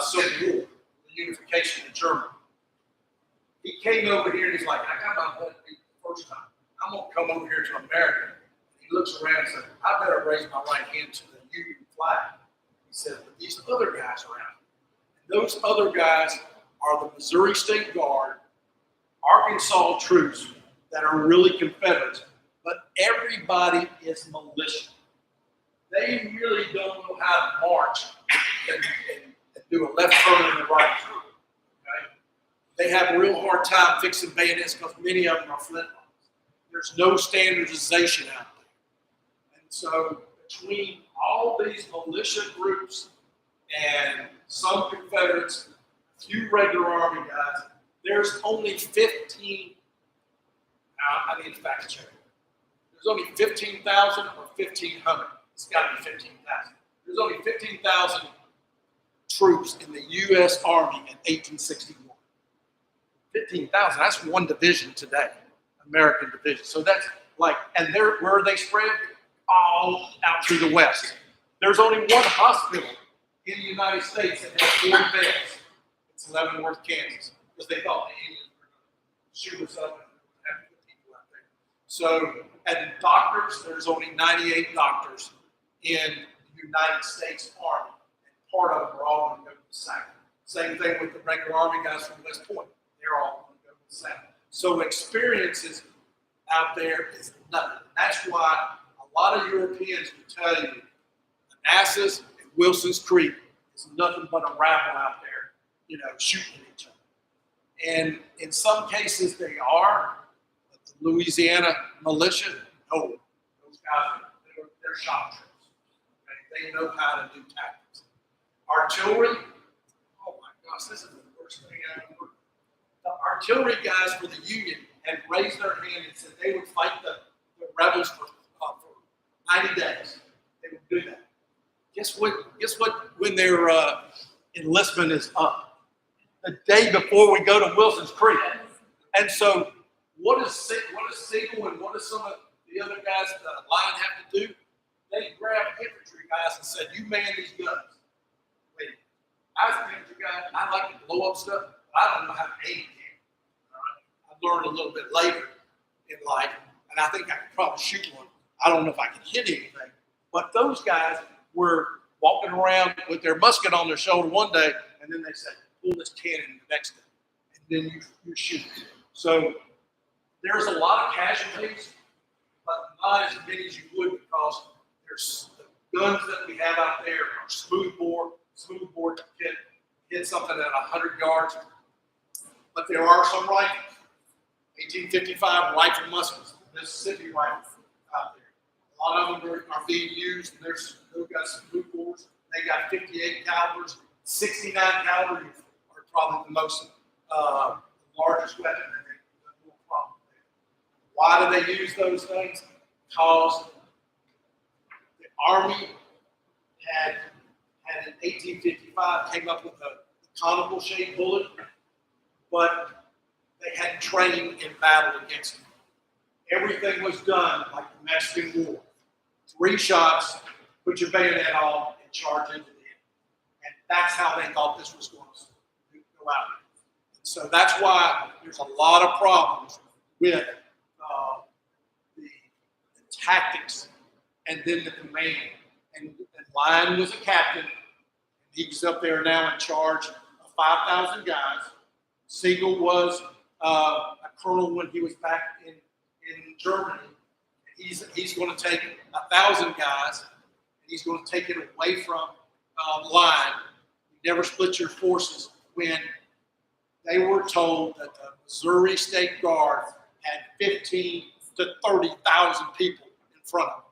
Civil War, the unification of Germany. He came over here and he's like, I got my blood beat the first time. I'm going to come over here to America. And he looks around and says, I better raise my right hand to the Union flag. He said, but these other guys around. And those other guys are the Missouri State Guard, Arkansas troops that are really Confederates, but everybody is militia. They really don't know how to march and do a left turn and a right turn. Okay? they have a real hard time fixing bayonets because many of them are flintlocks. There's no standardization out there. And so between all these militia groups and some Confederates, a few regular Army guys, there's only 15, I need to fact check. There's only 15,000 or 1,500. It's got to be 15,000. There's only 15,000 troops in the U.S. Army in 1861. 15,000, that's one division today, American division. So that's like, and where are they spread? All out through the West. There's only one hospital in the United States that has 4 beds. It's Leavenworth, Kansas, because they thought the Indians were going to shoot us up and have people out there. So, and doctors, there's only 98 doctors in the United States Army, and part of them are all going to go to the South. Same thing with the regular Army guys from West Point. They're all going to go to the South. So experiences out there is nothing. That's why a lot of Europeans will tell you Manassas and Wilson's Creek is nothing but a rabble out there, you know, shooting each other. And in some cases they are, but the Louisiana militia, no, those guys they're shock troops. Okay? They know how to do tactics. Artillery, oh my gosh, this is the worst thing I've ever heard. The artillery guys for the Union had raised their hand and said they would fight the rebels for 90 days. They would do that. Guess what? When their enlistment is up, the day before we go to Wilson's Creek. And so, what does Siegel and what does some of the other guys at the line have to do? They grabbed infantry guys and said, "You man these guns." Wait, I was an infantry guy. I like to blow up stuff. But I don't know how to aim. I learned a little bit later in life, and I think I could probably shoot one. I don't know if I can hit anything, but those guys were walking around with their musket on their shoulder one day, and then they said, "Pull this cannon the next day," and then you shoot. So there's a lot of casualties, but not as many as you would because there's the guns that we have out there are smoothbore can hit something at 100 yards, but there are some rifles. 1855 rifle muskets, Mississippi rifles out there. A lot of them are being used, and they've got some new bores. They got 58 calibers, 69 caliber are probably the most largest weapon, and they have no problem there. Why do they use those things? Because the Army had in 1855 came up with a conical shaped bullet, but they hadn't trained in battle against them. Everything was done like the Mexican War. 3 shots, put your bayonet on, and charge into the enemy. And that's how they thought this was going to go out. And so that's why there's a lot of problems with the tactics and then the command. And Lyon was a captain. And he's up there now in charge of 5,000 guys. Siegel was a colonel when he was back in Germany. He's going to take 1,000 guys, and he's going to take it away from Lyon. You never split your forces when they were told that the Missouri State Guard had 15 to 30,000 people in front of them.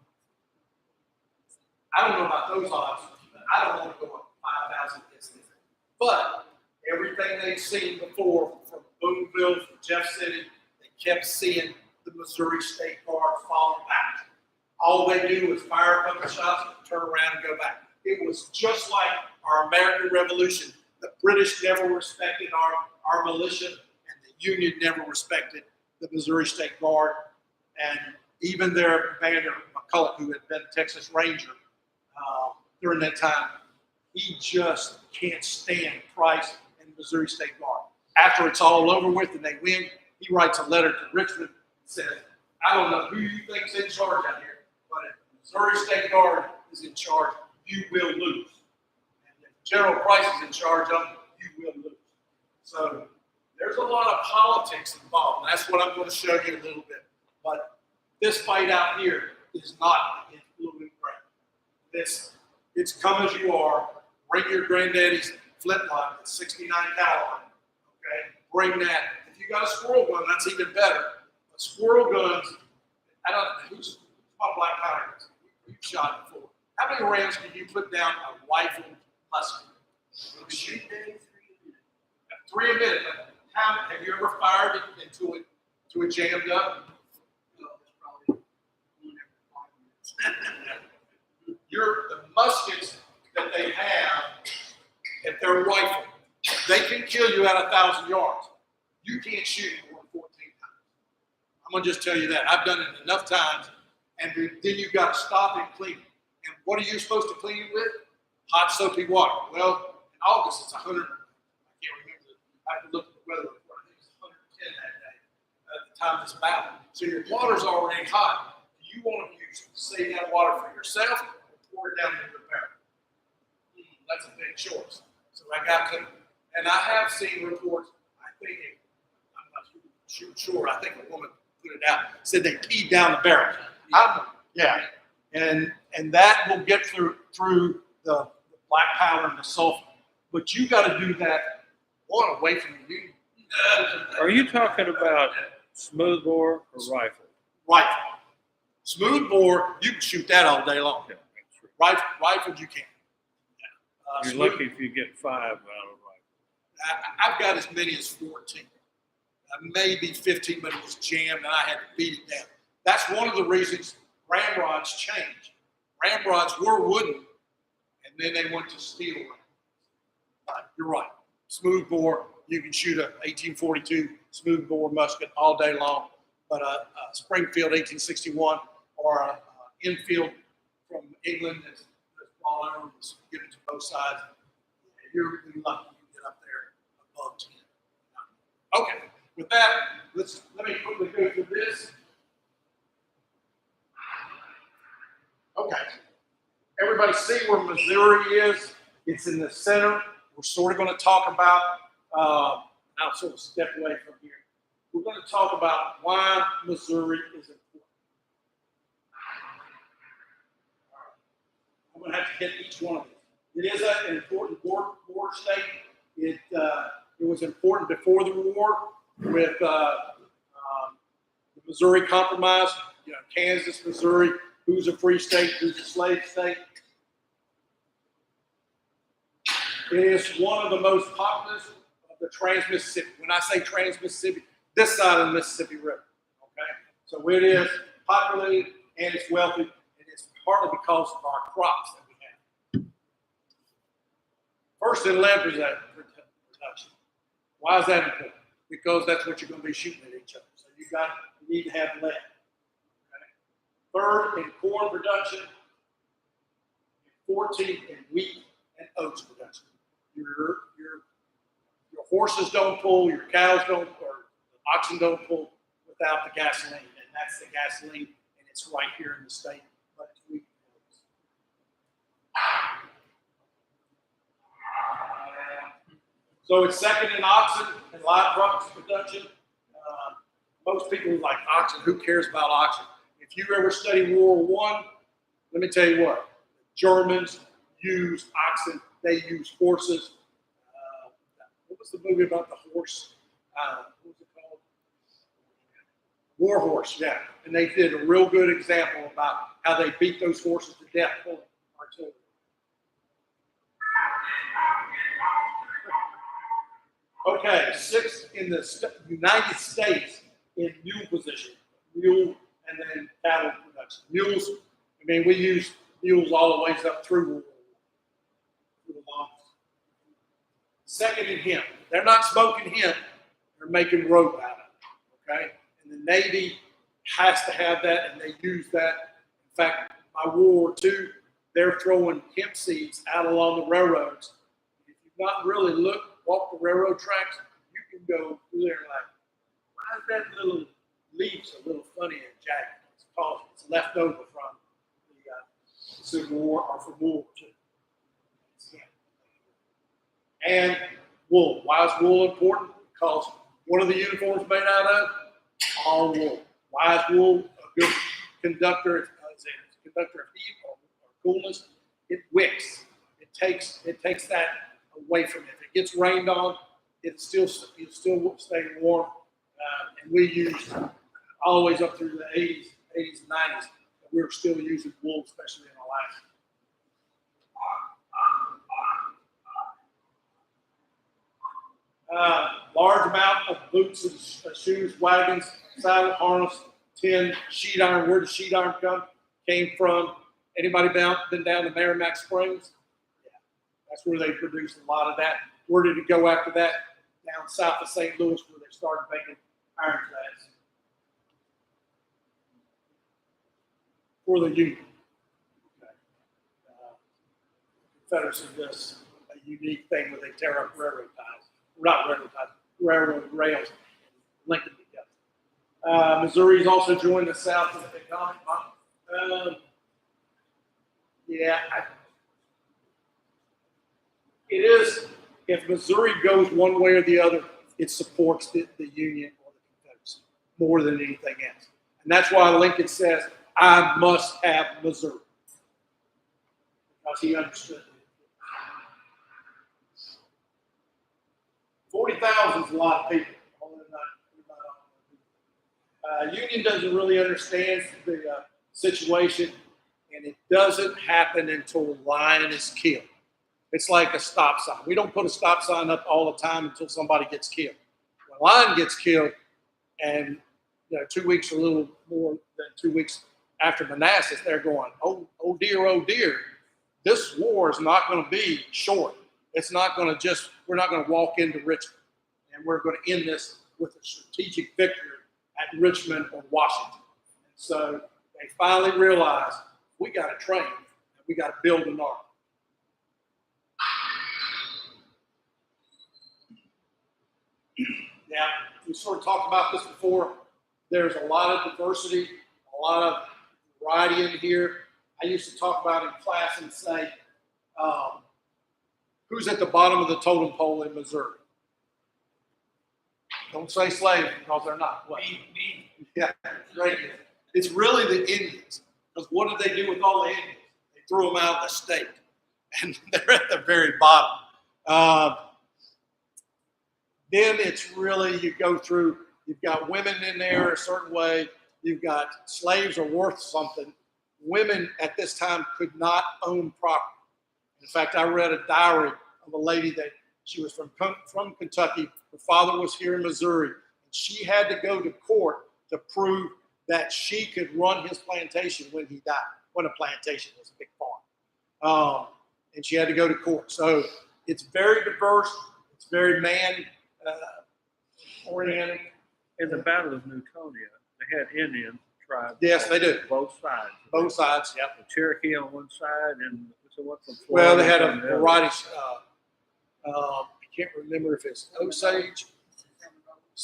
I don't know about those odds, but I don't want to go up 5,000 against them. But everything they've seen before from Boonville, from Jeff City, they kept seeing the Missouri State Guard fall back. All they do is fire a couple shots, turn around, and go back. It was just like our American Revolution. The British never respected our militia, and the Union never respected the Missouri State Guard. And even their commander, McCulloch, who had been a Texas Ranger during that time, he just can't stand Price and the Missouri State Guard. After it's all over with and they win, he writes a letter to Richmond and says, "I don't know who you think's in charge out here, but if the Missouri State Guard is in charge, you will lose. And if General Price is in charge of them, you will lose." So there's a lot of politics involved, and that's what I'm going to show you a little bit. But this fight out here is not against blue and gray. It's come as you are. Bring your granddaddy's flintlock at 69 caliber. Okay, bring that. If you got a squirrel gun, that's even better. A squirrel guns, I don't know, who's my black powder guns? You've shot before. How many rounds can you put down a rifled musket? Shoot 3 a minute. How have you ever fired it until it jammed up? The muskets that they have, if they're rifled, they can kill you at 1,000 yards. You can't shoot it more than 14 times. I'm gonna just tell you that. I've done it enough times, and then you got to stop and clean it. And what are you supposed to clean it with? Hot soapy water. Well, in August it's 100. I can't remember. I have to look at the weather report. I think it's 110 that day at the time of this battle. So your water's already hot. Do you want to save that water for yourself or pour it down into the barrel? That's a big choice. So I got to, and I have seen reports. I think I'm not sure. I think a woman put it out. Said they peed down the barrel. Yeah, and that will get through the black powder and the sulfur. But you got to do that one away from you. Are you talking about smoothbore or rifle? Rifle. Smooth bore, you can shoot that all day long. Okay. Rifle, you can't. You're Smooth- lucky if you get 5 out of rifle. I've got as many as 14. Maybe 15, but it was jammed and I had to beat it down. That's one of the reasons ramrods changed. Ramrods were wooden, and then they went to steel. You're right. Smooth bore, you can shoot a 1842 smooth bore musket all day long, but a Springfield 1861 or a Enfield from England that's all over, given to both sides. You're lucky you get up there above 10. Okay, with that, let me quickly go through this. Okay, everybody see where Missouri is? It's in the center. We're sort of going to talk about, I'll sort of step away from here. We're going to talk about why Missouri is important. I'm going to have to hit each one of these. It is an important border state. It was important before the war with the Missouri Compromise. You know, Kansas, Missouri, who's a free state, who's a slave state. It is one of the most populous of the Trans-Mississippi. When I say Trans-Mississippi, this side of the Mississippi River. Okay, so it is populated and it's wealthy, and it's partly because of our crops that we have. First, in lead production. Why is that important? Because that's what you're going to be shooting at each other. So you need to have lead. Okay? Third, in corn production. 14th, in wheat and oats production. Your horses don't pull, your cows don't, or the oxen don't pull without the gasoline, and that's the gasoline, and it's right here in the state. But it's wheat and oats. So it's second in oxen and livestock production. Most people are like oxen. Who cares about oxen? If you ever study World War I, let me tell you what. Germans used oxen. They used horses. What was the movie about the horse? What was it called? War Horse, yeah. And they did a real good example about how they beat those horses to death pulling artillery. Okay, sixth in the United States in mule position. Mule and then cattle production. Mules, I mean, we use mules all the way up through World War I, through the longest. Second in hemp. They're not smoking hemp, they're making rope out of it. Okay? And the Navy has to have that, and they use that. In fact, by World War II, they're throwing hemp seeds out along the railroads. If you've not really walked the railroad tracks, you can go through there like, why is that little leaf a little funny and jagged? It's because it's left over from the Civil War or from World War II. And wool. Why is wool important? Because what are the uniforms made out of? All wool. Why is wool a good conductor? It's a conductor of heat or coolness. It wicks. It takes that away from it. If it gets rained on, it's still staying warm. And we used always up through the 80s and 90s. We were still using wool, especially in Alaska. Large amount of boots and shoes, wagons, saddle, harness, tin, sheet iron. Where did sheet iron come? Came from. Anybody been down to Merrimack Springs? Yeah, that's where they produced a lot of that. Where did it go after that? Down south of St. Louis, where they started making ironclads for the Union. Okay. Confederacy does a unique thing where they tear up railroad ties, not railroad ties, railroad rails, link them together. Missouri's also joined the South with the economic. It is. If Missouri goes one way or the other, it supports the Union or the Confederacy more than anything else. And that's why Lincoln says, I must have Missouri. Because he understood it. 40,000 is a lot of people. Union doesn't really understand the situation, and it doesn't happen until a lion is killed. It's like a stop sign. We don't put a stop sign up all the time until somebody gets killed. When a lion gets killed, and 2 weeks or a little more than 2 weeks after Manassas, they're going, oh dear, this war is not going to be short. It's not going to we're not going to walk into Richmond, and we're going to end this with a strategic victory at Richmond or Washington. And so they finally realized we got to train and we got to build an army. Now, we sort of talked about this before. There's a lot of diversity, a lot of variety in here. I used to talk about in class and say, who's at the bottom of the totem pole in Missouri? Don't say slaves because they're not. What? Me. Yeah, right. It's really the Indians. Because what did they do with all the Indians? They threw them out of the state. And they're at the very bottom. Then it's really, you go through, you've got women in there a certain way. You've got slaves are worth something. Women at this time could not own property. In fact, I read a diary of a lady that she was from Kentucky. Her father was here in Missouri. And she had to go to court to prove that she could run his plantation when he died, when a plantation was a big farm. And she had to go to court. So it's very diverse. It's very man-oriented. In the Battle of Newtonia, they had Indian tribes. Yes, they do. Both sides. Both sides, yep. The Cherokee on one side and so what from Florida. Well, they had a on the other. variety. I can't remember if it's Osage.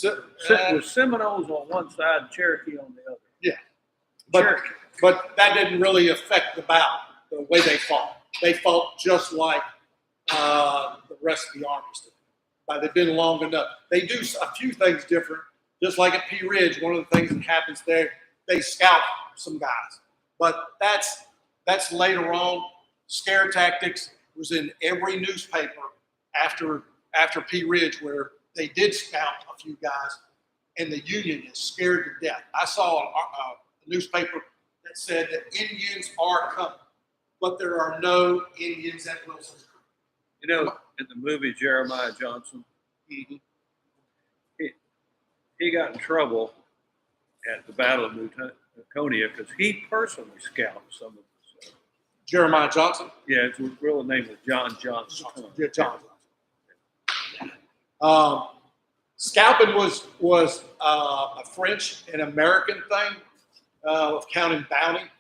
With Seminoles on one side, Cherokee on the other. Yeah, Cherokee. but that didn't really affect the battle, the way they fought. They fought just like the rest of the armies did. But they've been long enough. They do a few things different. Just like at Pea Ridge, one of the things that happens there, they scout some guys. But that's later on. Scare tactics was in every newspaper after Pea Ridge, where they did scout a few guys, and the Union is scared to death. I saw a newspaper that said that Indians are coming, but there are no Indians at Wilson's Creek. You know, in the movie Jeremiah Johnson, he got in trouble at the Battle of Newtonia because he personally scouted some of this. Jeremiah Johnson? Yeah, his real name was John Johnson. Yeah, Johnson. Scalping was a French and American thing of counting bounty.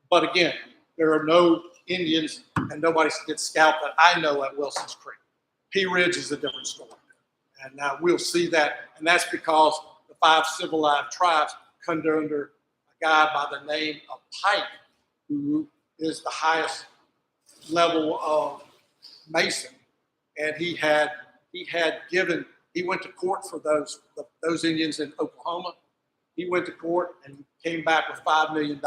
But again, there are no Indians and nobody gets scalped that I know at Wilson's Creek. Pea Ridge is a different story. And now we'll see that. And that's because the 5 civilized tribes come under a guy by the name of Pike, who is the highest level of Mason. And he went to court for those Indians in Oklahoma. He went to court and came back with $5 million.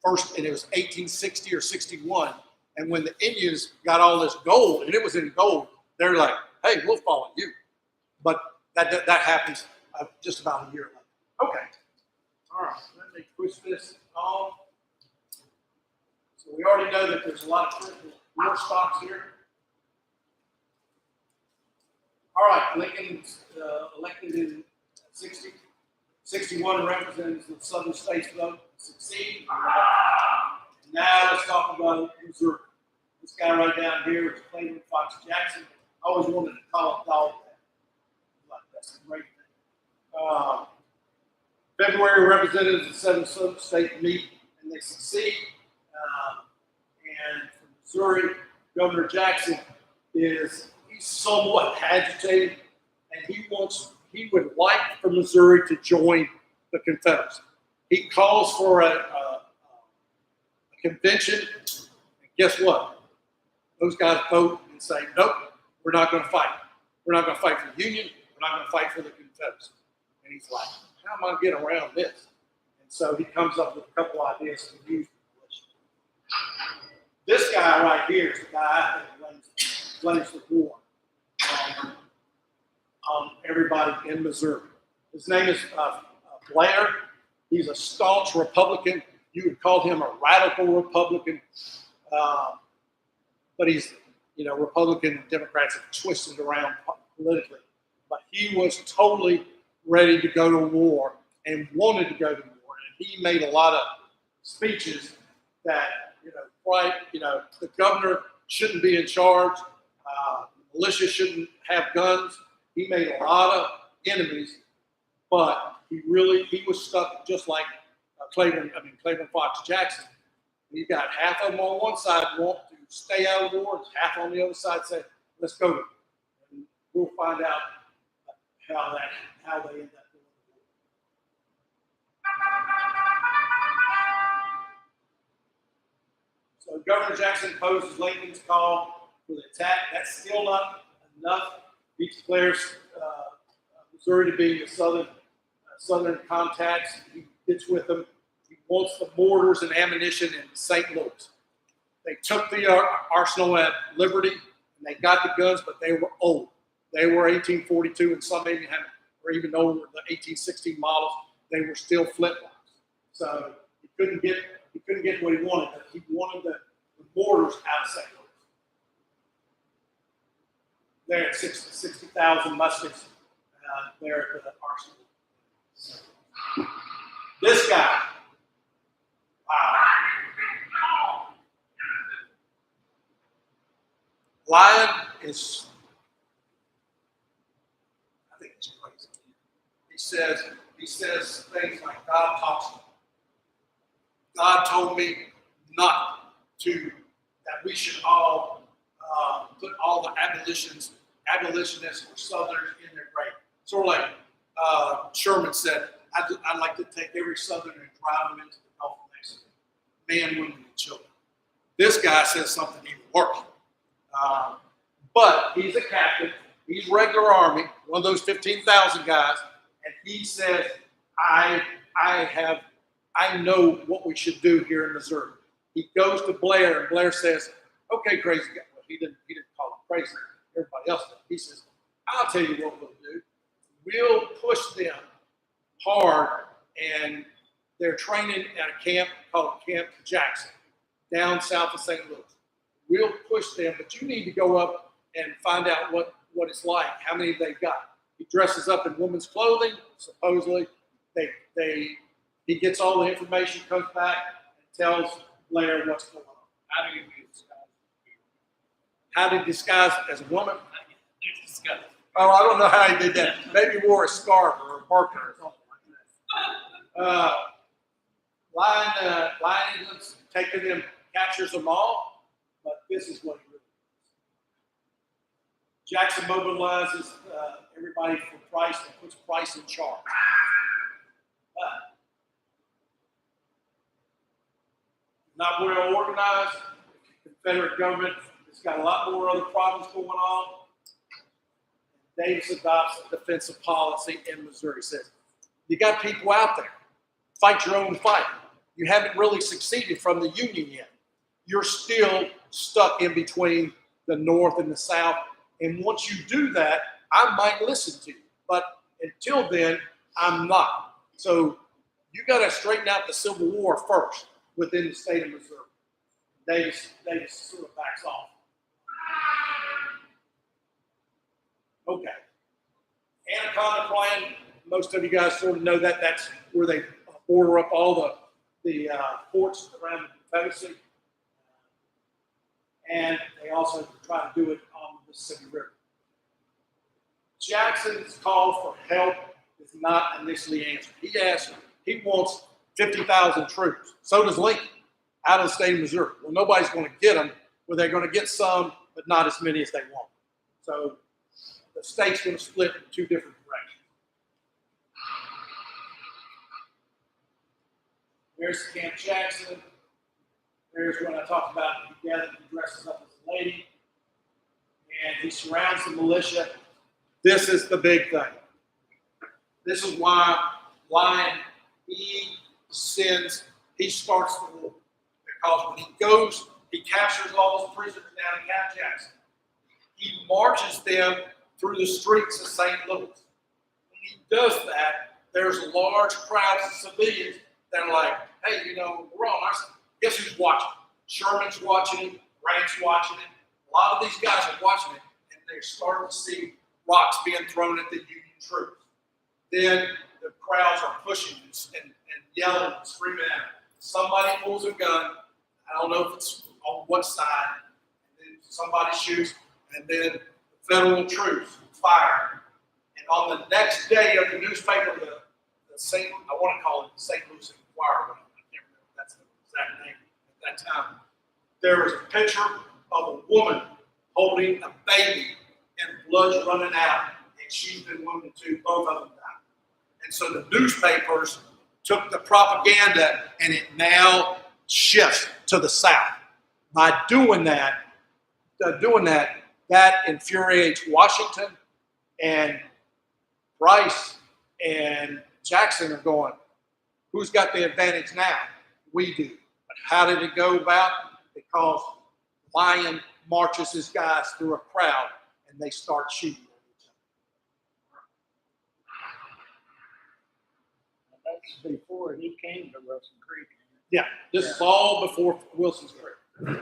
First, and it was 1860 or 61. And when the Indians got all this gold, and it was in gold, they're like, hey, we'll follow you. but that happens just about a year later. Okay. All right. Let me push this on. So we already know that there's a lot of critical war stocks here. All right. Lincoln's elected in 61 representatives of the southern states vote succeed. Now let's talk about Missouri. This guy right down here is Clayton Fox Jackson. I always wanted to call it dog that. That's a great thing. February, representatives of 7 southern states meet and they succeed. And from Missouri, Governor Jackson he's somewhat agitated, and he would like for Missouri to join the Confederacy. He calls for a convention, and guess what? Those guys vote and say, nope, we're not going to fight. We're not going to fight for the Union. We're not going to fight for the Confederacy. And he's like, how am I going to get around this? And so he comes up with a couple ideas to use the militia. This guy right here is the guy I think blames the war on everybody in Missouri. His name is Blair. He's a staunch Republican. You would call him a radical Republican, but he's, Republican and Democrats have twisted around politically. But he was totally ready to go to war and wanted to go to war. And he made a lot of speeches that, the governor shouldn't be in charge. The militia shouldn't have guns. He made a lot of enemies, but he was stuck just like Clayton Fox Jackson. You got half of them on one side want to stay out of the war, and half on the other side say, let's go. And we'll find out how they end up doing the war. So Governor Jackson opposes Lincoln's call for the attack. That's still not enough. He declares Missouri to be the southern contacts. He gets with them. He wants the mortars and ammunition in St. Louis. They took the arsenal at Liberty, and they got the guns, but they were old. They were 1842, and some even were even older, the 1816 models. They were still flintlocks. So he couldn't get what he wanted. But he wanted the mortars out of St. Louis. There at 60,000 muskets there at the arsenal. So, this guy, wow. Lion is, I think it's crazy. He says things like God talks to me. God told me not to, that we should all put all the abolitionists or Southerners in their grave. Sort of like Sherman said, I'd like to take every Southerner and drive them into the Gulf of Mexico. Men, women, and children. This guy says something even worse. But he's a captain. He's regular Army, one of those 15,000 guys, and he says, I know what we should do here in Missouri. He goes to Blair, and Blair says, okay, crazy guy. Well, he didn't call him crazy. Everybody else did. He says, I'll tell you what we'll do. We'll push them hard, and they're training at a camp called Camp Jackson, down south of St. Louis. We'll push them, but you need to go up and find out what it's like, how many they've got. He dresses up in women's clothing, supposedly. He gets all the information, comes back, and tells Blair what's going on. How do you disguise? How did he disguise as a woman? Oh, I don't know how he did that. Maybe he wore a scarf or a parka or something like that. Lion ends up taking them, captures them all, but this is what he really does. Jackson mobilizes everybody for Price and puts Price in charge. But not well organized. The Confederate government has got a lot more other problems going on. Davis adopts a defensive policy in Missouri. Says, you got people out there. Fight your own fight. You haven't really succeeded from the Union yet. You're still stuck in between the North and the South. And once you do that, I might listen to you. But until then, I'm not. So you got to straighten out the Civil War first within the state of Missouri. Davis sort of backs off. Okay. Anaconda Plan, most of you guys sort of know that. That's where they order up all the ports around the Confederacy. And they also try to do it on the Mississippi River. Jackson's call for help is not initially answered. He wants 50,000 troops. So does Lincoln out of the state of Missouri. Well, nobody's going to get them. Well, they're going to get some, but not as many as they want. So the state's going to split in two different directions. There's Camp Jackson. There's when I talked about he dresses up as a lady. And he surrounds the militia. This is the big thing. This is why Lyon, he starts the war. Because when he goes, he captures all those prisoners down in Camp Jackson. He marches them through the streets of St. Louis. When he does that, there's large crowds of civilians that are like, hey, we're on our side. Guess who's watching? Sherman's watching him. Grant's watching him. A lot of these guys are watching it, and they're starting to see rocks being thrown at the Union troops. Then the crowds are pushing and yelling and screaming at them. Somebody pulls a gun. I don't know if it's on what side. And then somebody shoots, and then the federal troops fire. And on the next day of the newspaper, I want to call it the St. Louis Inquirer, but I can't remember if that's the exact name at that time. There was a picture of a woman holding a baby and blood's running out, and she's been wounded too. Both of them died. And so the newspapers took the propaganda, and it now shifts to the South. By doing that, that infuriates Washington, and Bryce and Jackson are going, who's got the advantage now? We do. But how did it go about? Because Lyon marches his guys through a crowd, and they start shooting at each other. That's before he came to Wilson Creek. Yeah, this is all before Wilson's Creek.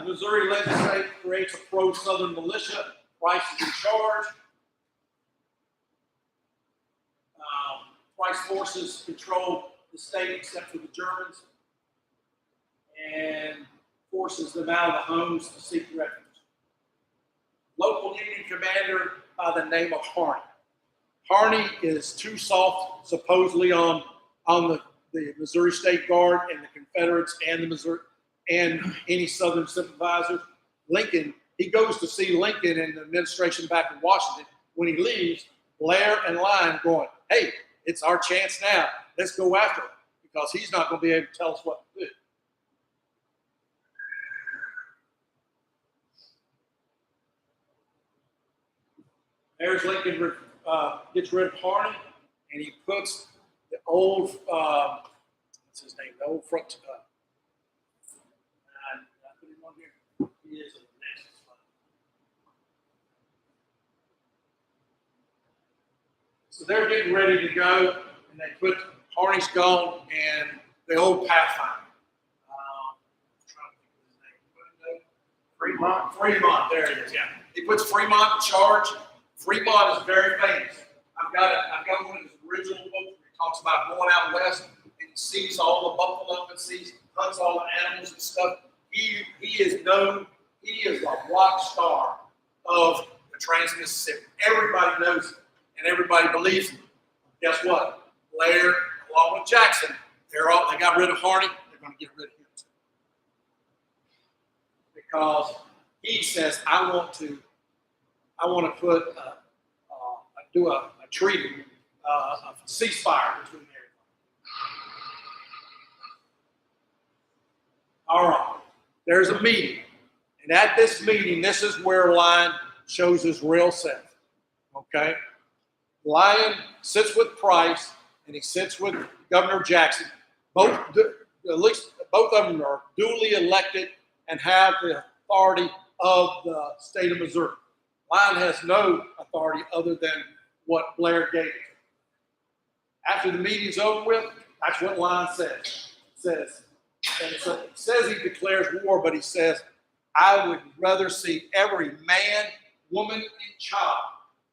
Missouri legislature creates a pro-Southern militia. Price is in charge. Price forces control the state except for the Germans, and forces them out of the homes to seek refuge. Local Union commander by the name of Harney. Harney is too soft, supposedly, on the Missouri State Guard and the Confederates and the Missouri and any Southern sympathizers. Lincoln, he goes to see Lincoln and the administration back in Washington. When he leaves, Blair and Lyon going, hey, it's our chance now. Let's go after him, because he's not going to be able to tell us what to do. There's Lincoln gets rid of Harney, and he puts the old, what's his name, the old front, I put him on here. He is a national slave. So they're getting ready to go, and they put Harney's gone, and the old Pathfinder. I'm trying to think of his name. Fremont, there it is, yeah. He puts Fremont in charge. Fremont is very famous. I've got one of his original books where he talks about going out west and he sees all the buffalo and hunts all the animals and stuff. He is known, he is a rock star of the Trans-Mississippi. Everybody knows him and everybody believes him. Guess what? Blair, along with Jackson, they got rid of Harney, they're going to get rid of him too. Because he says, I want to put do a treaty, a ceasefire between everybody. All right, there's a meeting, and at this meeting, this is where Lyon shows his real self. Okay, Lyon sits with Price, and he sits with Governor Jackson. At least both of them are duly elected and have the authority of the state of Missouri. Line has no authority other than what Blair gave it. After the meeting's over with, that's what Line says. It says he declares war, but he says, I would rather see every man, woman, and child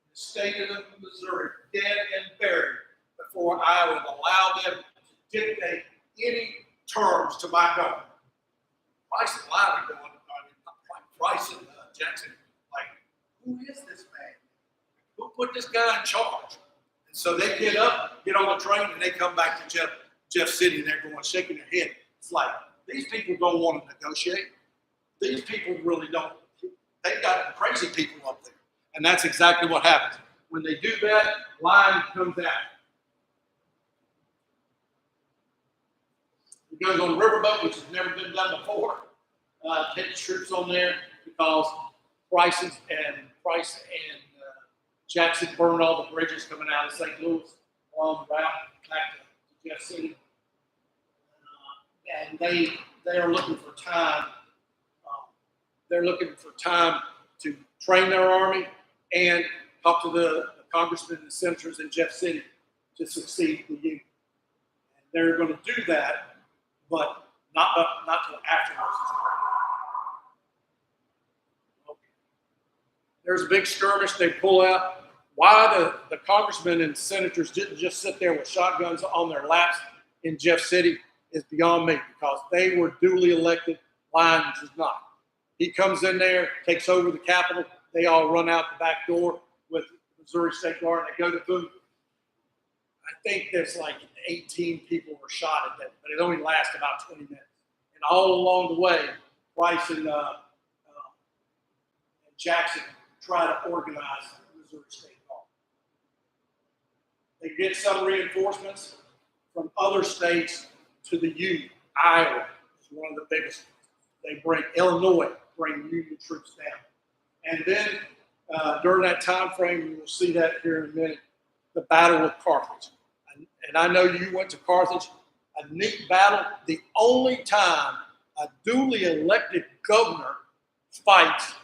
in the state of Missouri dead and buried before I would allow them to dictate any terms to my government. Price and Line are going, Price and Jackson, like, who is this man? Who put this guy in charge? And so they get up, get on the train, and they come back to Jeff City, and they're going shaking their head. It's like, these people don't want to negotiate. These people really don't. They got crazy people up there. And that's exactly what happens. When they do that, Line comes out. He goes on a riverboat, which has never been done before. Takes troops on there because Price and Jackson burned all the bridges coming out of St. Louis along the route back to Jeff City. And they are looking for time. They're looking for time to train their army and talk to the congressmen and senators in Jeff City to succeed the Union. And they're going to do that, but not till afterwards. Okay. There's a big skirmish. They pull out. Why the congressmen and senators didn't just sit there with shotguns on their laps in Jeff City is beyond me, because they were duly elected. Line was not. He comes in there, takes over the Capitol. They all run out the back door with the Missouri State Guard, and they go to boot. I think there's like 18 people were shot at that, but it only lasted about 20 minutes. And all along the way, Price and Jackson try to organize the Missouri State Guard. They get some reinforcements from other states to the Union. Iowa is one of the biggest. They bring Illinois, bring Union troops down. And then during that time frame, you will see that here in a minute, the Battle of Carthage. And I know you went to Carthage, a neat battle. The only time a duly elected governor fights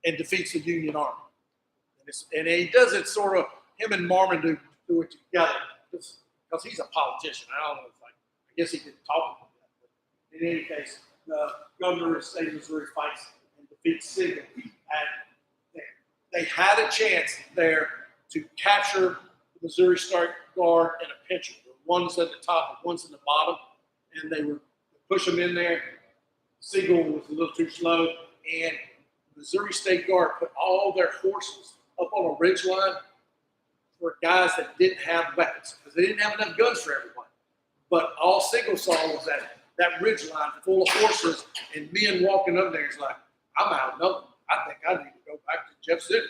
and defeats the Union Army. And he does it sort of, him and Marmon do it together, because he's a politician. I don't know if I guess he didn't talk about that. But in any case, the governor of the state of Missouri fights and defeats Sigel at there. They had a chance there to capture the Missouri State Guard in a pincher. One's at the top, one's at the bottom, and they would push them in there. Sigel was a little too slow, and the Missouri State Guard put all their horses up on a ridge line for guys that didn't have weapons, because they didn't have enough guns for everyone. But all Sigel saw was that ridge line full of horses and men walking up there. He's like, I'm outnumbered. I think I need to go back to Jeff City.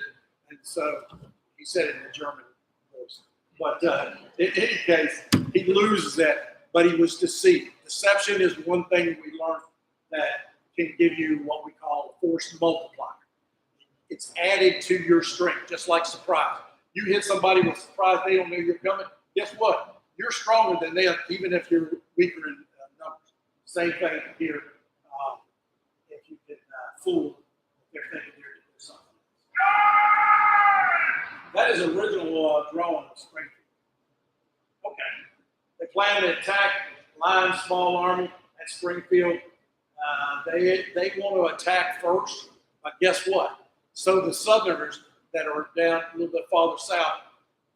And so he said it in a German voice. But in any case, he loses that, but he was deceived. Deception is one thing we learned that can give you what we call a force multiplier. It's added to your strength, just like surprise. You hit somebody with surprise, they don't know you're coming. Guess what? You're stronger than them, even if you're weaker in numbers. Same thing here. If you can fool, they're thinking they're doing something. That is original drawing of Springfield. Okay. They plan to attack Line's small army at Springfield. They want to attack first, but guess what? So the Southerners that are down a little bit farther south,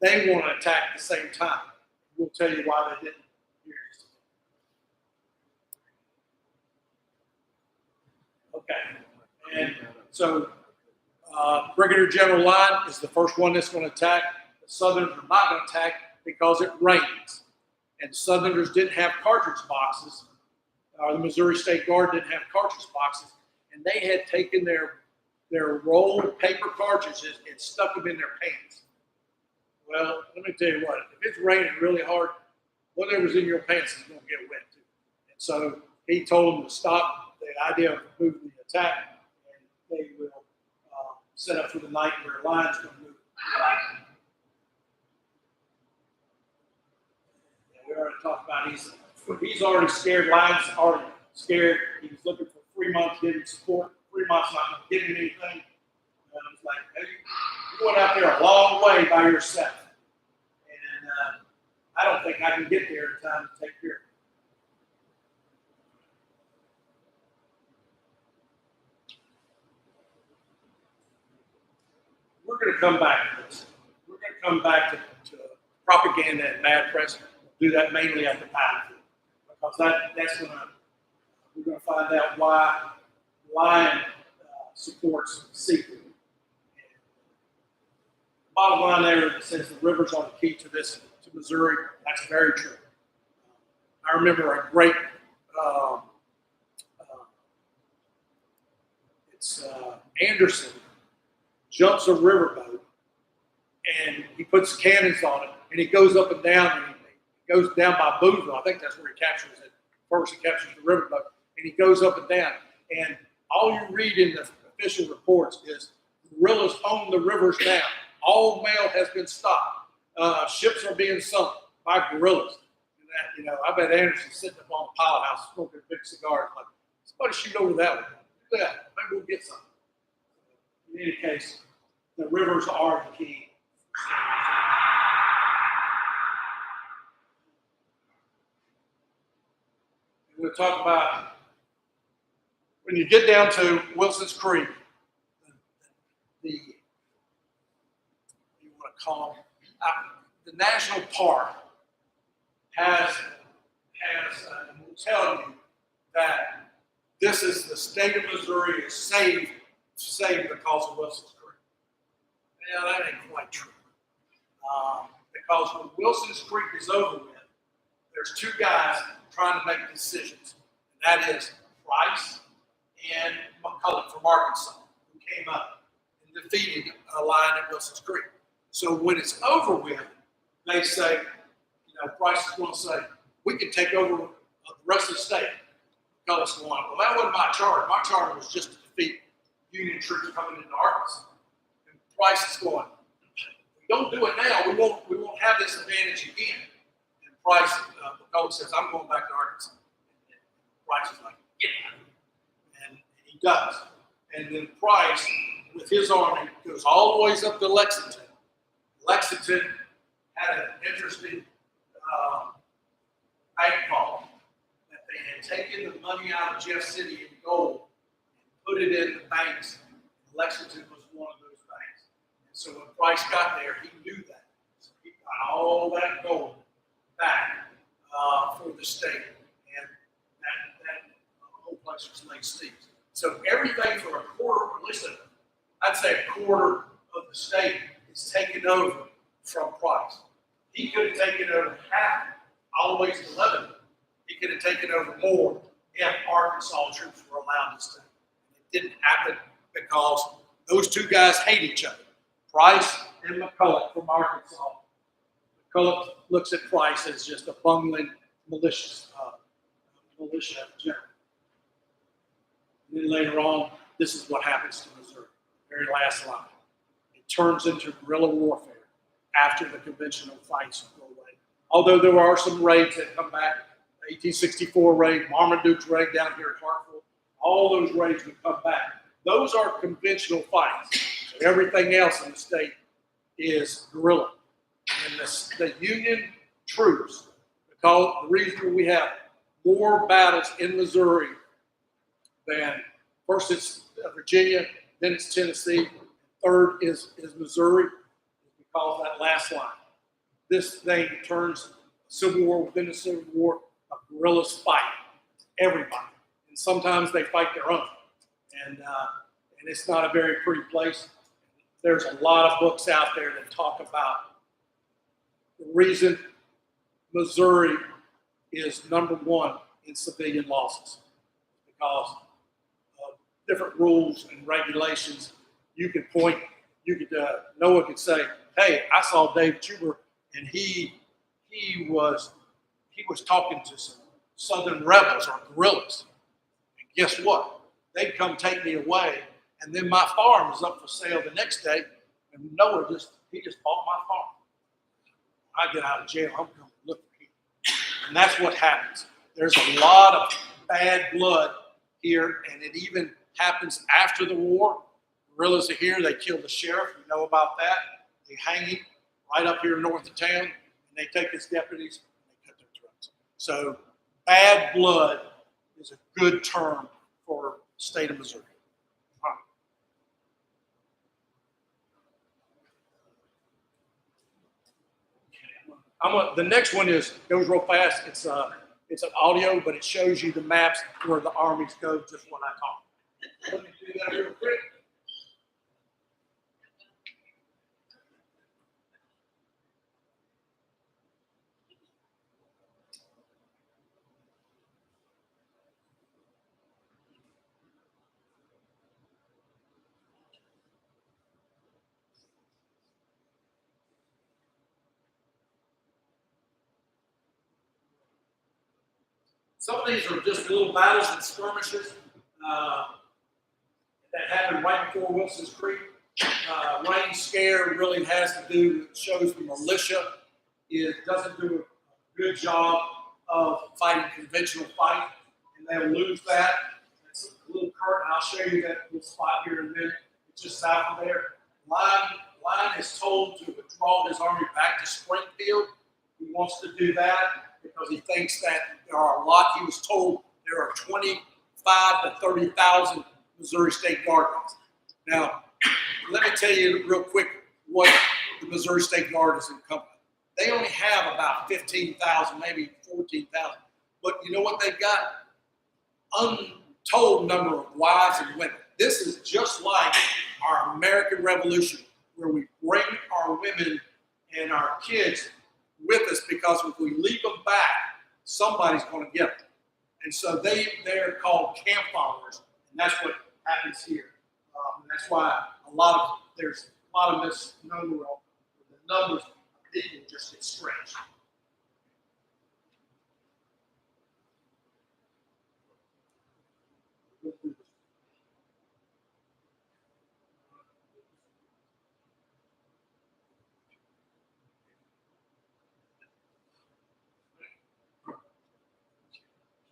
they want to attack at the same time. We'll tell you why they didn't. Okay. And so Brigadier General Line is the first one that's going to attack. The Southerners are not going to attack because it rains. And Southerners didn't have cartridge boxes. The Missouri State Guard didn't have cartridge boxes. And they had taken their rolled paper cartridges and stuck them in their pants. Well, let me tell you what, if it's raining really hard, whatever's in your pants is going to get wet too. And so he told them to stop the idea of moving the attack, and they will set up for the night where Line's going to move. Yeah, we already talked about he's already scared. Line's already scared. He was looking for Fremont's getting support. Fremont's not going to give him anything. And it's like, You went out there a long way by yourself. And I don't think I can get there in time to take care of it. We're going to come back to this. We're going to come back to propaganda and bad press. We'll do that mainly at the battlefield, because that's going to, we're going to find out why Lion supports secret. Bottom line there says the rivers are the key to this, to Missouri. That's very true. I remember a great, Anderson jumps a riverboat and he puts cannons on it and he goes up and down and he goes down by Boonville. I think that's where he captures it. First he captures the riverboat and he goes up and down. And all you read in the official reports is guerrillas own the rivers now. All mail has been stopped. Ships are being sunk by guerrillas. And that, you know, I bet Anderson's sitting up on the pilot house smoking big cigars like, somebody shoot over that way. Look at that. Maybe we'll get something. In any case, the rivers are the key. We'll talk about when you get down to Wilson's Creek, the you want to call them, the national park has and will tell you that this is the state of Missouri is saved because of Wilson's Creek. Yeah, that ain't quite true. Because when Wilson's Creek is over with, there's two guys trying to make decisions, and that is Price and McCulloch from Arkansas, who came up and defeated a line at Wilson's Creek. So when it's over with, they say, you know, Price is going to say, we can take over the rest of the state. McCulloch's going, well, that wasn't my charge. My charge was just to defeat Union troops coming into Arkansas. And Price is going, if we don't do it now, we won't have this advantage again. And Price, McCulloch says, I'm going back to Arkansas. And Price is like, get out of here. And he does. And then Price, with his army, goes all the ways up to Lexington. Lexington had an interesting bank vault that they had taken the money out of Jeff City in gold and put it in the banks. Lexington was one of those banks. And so when Price got there, he knew that. So he got all that gold back for the state. And that whole place was laid steeped. So everything for a quarter, or at least I'd say a quarter of the state is taken over from Price. He could have taken over half, all the way to Lebanon. He could have taken over more if Arkansas troops were allowed to stay. It didn't happen because those two guys hate each other. Price and McCulloch from Arkansas. McCulloch looks at Price as just a bungling militia general. And then later on, this is what happens to Missouri. Very last line. It turns into guerrilla warfare after the conventional fights go away. Although there are some raids that come back, the 1864 raid, Marmaduke's raid down here at Hartford, all those raids would come back. Those are conventional fights. So everything else in the state is guerrilla. And the Union troops, because the reason we have more battles in Missouri than, first it's Virginia, then it's Tennessee, third is Missouri, because that last line. This thing turns civil war within the civil war, a guerrillas fight, everybody. And sometimes they fight their own. And it's not a very pretty place. There's a lot of books out there that talk about the reason Missouri is number one in civilian losses. Because of different rules and regulations, Noah could say, hey, I saw Dave Chuber and he was talking to some Southern rebels or guerrillas. And guess what? They'd come take me away, and then my farm was up for sale the next day, and Noah just bought my farm. I get out of jail, I'm going to look for him. And that's what happens. There's a lot of bad blood here, and it even happens after the war. guerrillas are here. They killed the sheriff. You know about that. They hang him right up here north of town, and they take his deputies and they cut their throats. So bad blood is a good term for the state of Missouri. The next one goes real fast. It's an audio, but it shows you the maps where the armies go just when I talk. Let me do that real quick. Some of these are just little battles and skirmishes that happened right before Wilson's Creek. Rain Scare really has to do, shows the militia doesn't do a good job of fighting conventional fight, and they'll lose that. It's a little current. I'll show you that little spot here in a minute. It's just south of there. Lyon is told to withdraw his army back to Springfield. He wants to do that because he thinks that there are a lot. He was told there are 25 to 30,000 Missouri State Guard guys. Now, let me tell you real quick what the Missouri State Guard is encompassing. They only have about 15,000, maybe 14,000. But you know what they've got? Untold number of wives and women. This is just like our American Revolution, where we bring our women and our kids with us, because if we leave them back, somebody's going to get them. And so they're called camp followers, and that's what happens here. And that's why there's a lot of misnomer. The numbers of people just get stretched.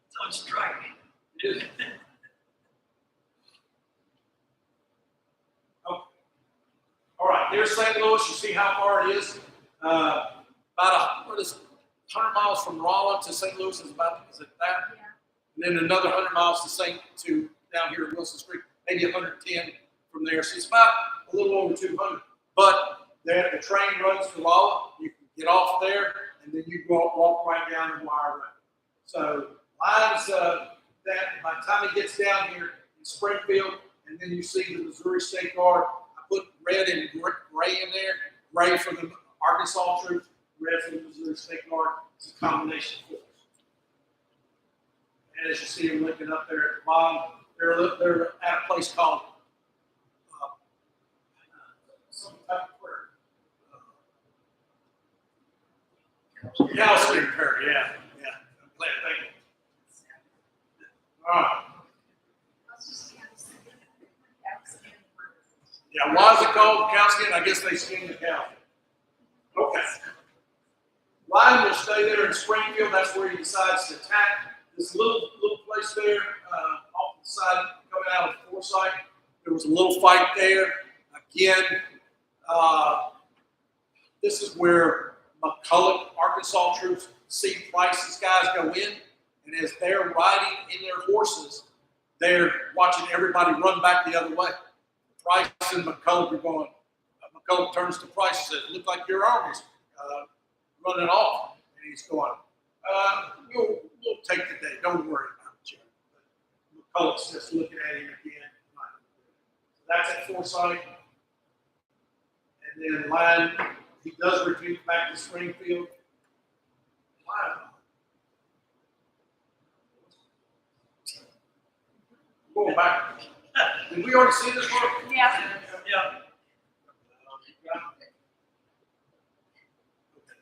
It's on strike. All right, there's St. Louis. You see how far it is? About 100 miles from Rolla to St. Louis is it that? Yeah. And then another 100 miles to down here at Wilson's Creek, maybe 110 from there. So it's about a little over 200. But the train runs to Rolla. You can get off there, and then you walk right down the wire road. So Lyon's that by the time he gets down here in Springfield, and then you see the Missouri State Guard. I put red and gray in there. Gray for the Arkansas troops, red for the Missouri State Guard. It's a combination force. And as you see them looking up there at the bottom, they're at a place called some type of prayer. Calcium prayer, yeah. I'm glad, thank you. All right. Yeah, why is it called cow skin? I guess they skin the cow. Okay. Lyon will stay there in Springfield. That's where he decides to attack. This little place there off the side coming out of Forsyth. There was a little fight there. Again, this is where McCulloch, Arkansas troops see Price's guys go in, and as they're riding in their horses, they're watching everybody run back the other way. Price and McCulloch are going. McCulloch turns to Price and says, "Look like your army's running off," and he's going, "We'll take the day. Don't worry about it, Jim." McCulloch's just looking at him again. That's at Forsyth. And then Lyon, he does retreat back to Springfield. Lyon. Going back. Did we already see this one? Yeah. Yeah.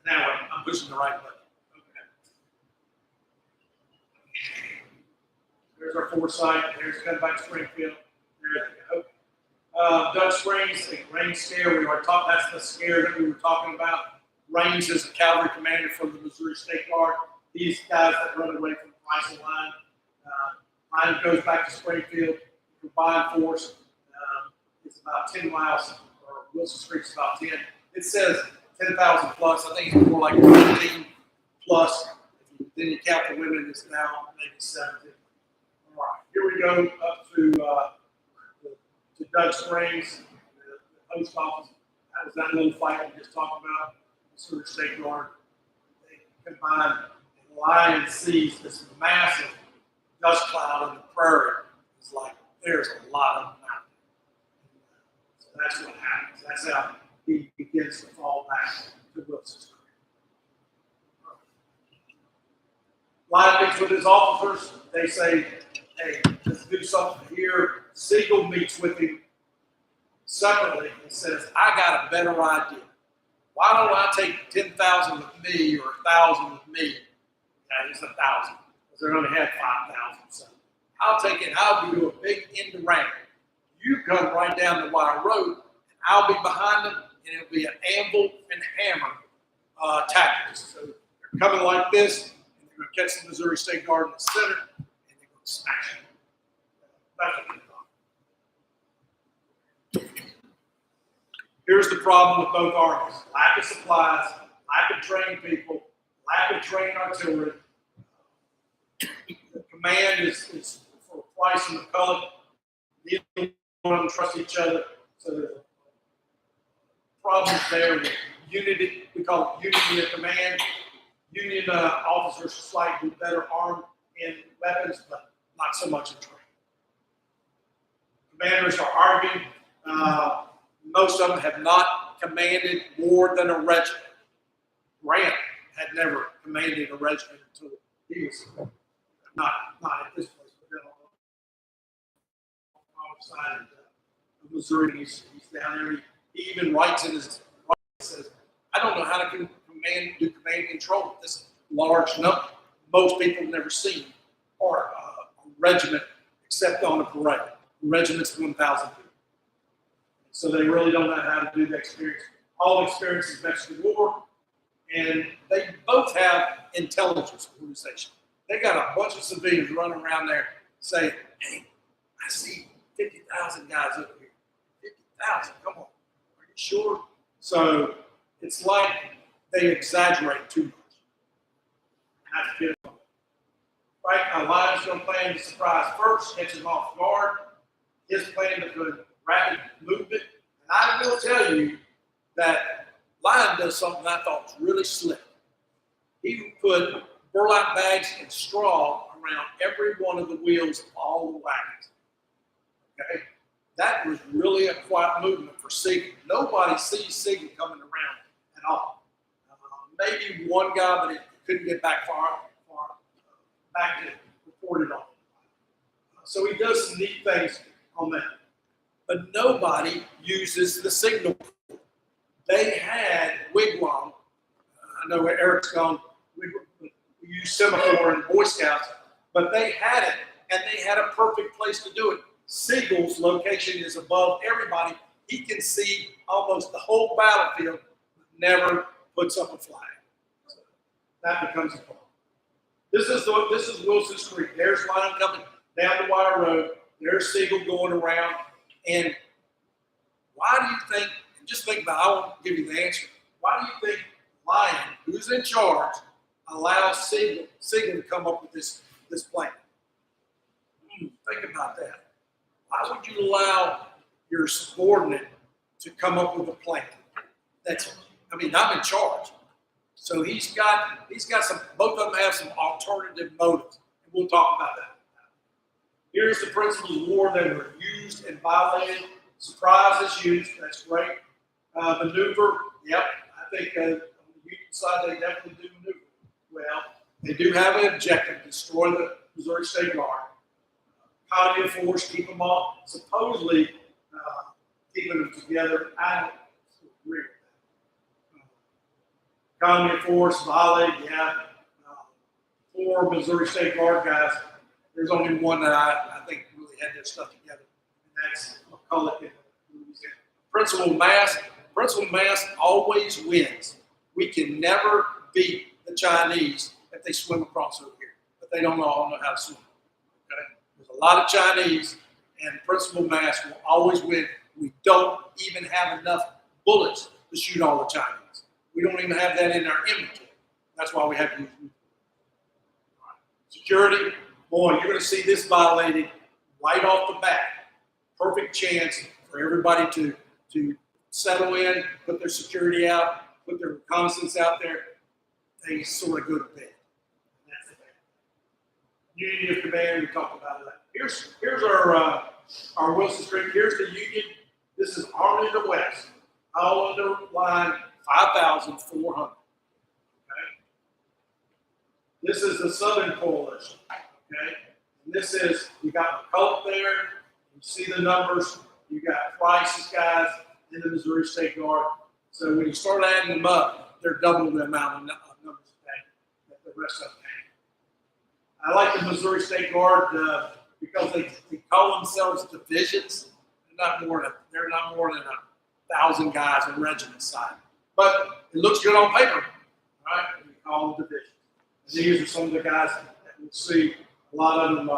Now I'm pushing the right button. Okay. There's our Forsyth. There's come back to Springfield. There they go. Dutch Springs, the Rain Scare. That's the scare that we were talking about. Rains is a cavalry commander from the Missouri State Guard. These guys that run away from Price and Lyon. Lyon goes back to Springfield. Combined force is about 10 miles, or Wilson Street's about 10. It says 10,000 plus. I think it's more like 15 plus. Then you count the women, it's now maybe 17. All right, here we go up to Doug Springs, the post office. That was that little fight we just talked about, the sort of state guard. They combined, and Lion sees this massive dust cloud in the prairie. It's like there's a lot of them out there. So that's what happens. That's how he begins to fall back to Wilson Street. Lion meets with his officers. They say, hey, let's do something here. Siegel meets with him separately and says, I got a better idea. Why don't I take 10,000 with me or 1,000 with me? Yeah, it's 1,000 because they're going to have 5,000. So I'll take it. I'll do a big end around. You come right down the wide road, and I'll be behind them, and it'll be an anvil and hammer tactics. So they're coming like this, and they're going to catch the Missouri State Guard in the center, and they're going to smash them. That's what they thought. Here's the problem with both armies: lack of supplies, lack of trained people, lack of trained artillery. The command is for Price and McCulloch. Neither one of them trust each other, so there's problems there with unity. We call it unity of command. Union officers are slightly better armed in weapons, but not so much in training. Commanders are arguing. Most of them have not commanded more than a regiment. Grant had never commanded a regiment until he was not at this place, but then on the side of Missouri. He's down there. He even writes in his writing, says, I don't know how to do command control with this large number. Most people have never seen or a regiment except on a parade. The regiment's 1,000 people. So they really don't know how to do the experience. All experience is Mexican War, and they both have intelligence organization. They got a bunch of civilians running around there saying, hey, I see 50,000 guys over here. 50,000, come on. Are you sure? So it's like they exaggerate too much. That's good. Right, Lion's going to plan to surprise first, catch him off guard. His plan to put rapid movement. And I will tell you that Lion does something I thought was really slick. He put burlap bags and straw around every one of the wheels of all the wagons. Okay? That was really a quiet movement for Siegel. Nobody sees Siegel coming around at all. Maybe one guy, but it couldn't get back far back to report it on. So he does some neat things on that. But nobody uses the signal. They had wigwam. I know where Eric's gone. We use semaphore in Boy Scouts, but they had it, and they had a perfect place to do it. Siegel's location is above everybody. He can see almost the whole battlefield, but never puts up a flag. So that becomes a problem. This is Wilson Street. There's Lion coming down the wire road. There's Siegel going around. And why do you think, and just think about it, I won't give you the answer. Why do you think Lion, who's in charge, allows Siegel to come up with this plan? Think about that. Why would you allow your subordinate to come up with a plan? I'm in charge. So he's got some, both of them have some alternative motives. And we'll talk about that. Here's the principles of war that were used and violated. Surprise is used. That's great. Maneuver, yep. I think on the Union side, they definitely do maneuver. Well, they do have an objective: destroy the Missouri State Guard. Economy of force, keep them all. Supposedly keeping them together. I don't agree with that. Economy of force, violated, yeah. 4 Missouri State Guard guys. There's only one that I think really had their stuff together, and that's McCulloch in Louisiana. Principal mass always wins. We can never beat the Chinese if they swim across over here, but they don't all know how to swim. Okay? There's a lot of Chinese, and principal mass will always win We don't even have enough bullets to shoot all the Chinese. We don't even have that in our inventory. That's why we have to use security. Boy, you're going to see this violated right off the bat. Perfect chance for everybody to settle in, put their security out, put their reconnaissance out there. They sort of go to bed. That's the thing. Unity of command, we talked about that. Here's our Wilson Street. Here's the Union. This is Army of the West. I'll underline 5,400. Okay. This is the Southern Coalition. Okay. And this is, you got McCulloch there. You see the numbers. You got Price's guys in the Missouri State Guard. So when you start adding them up, they're double the amount of numbers that the rest of them have. I like the Missouri State Guard because they call themselves divisions. They're not more than 1,000 guys in regiment side. But it looks good on paper, right? We call them divisions. And these are some of the guys that we'll see. A lot of them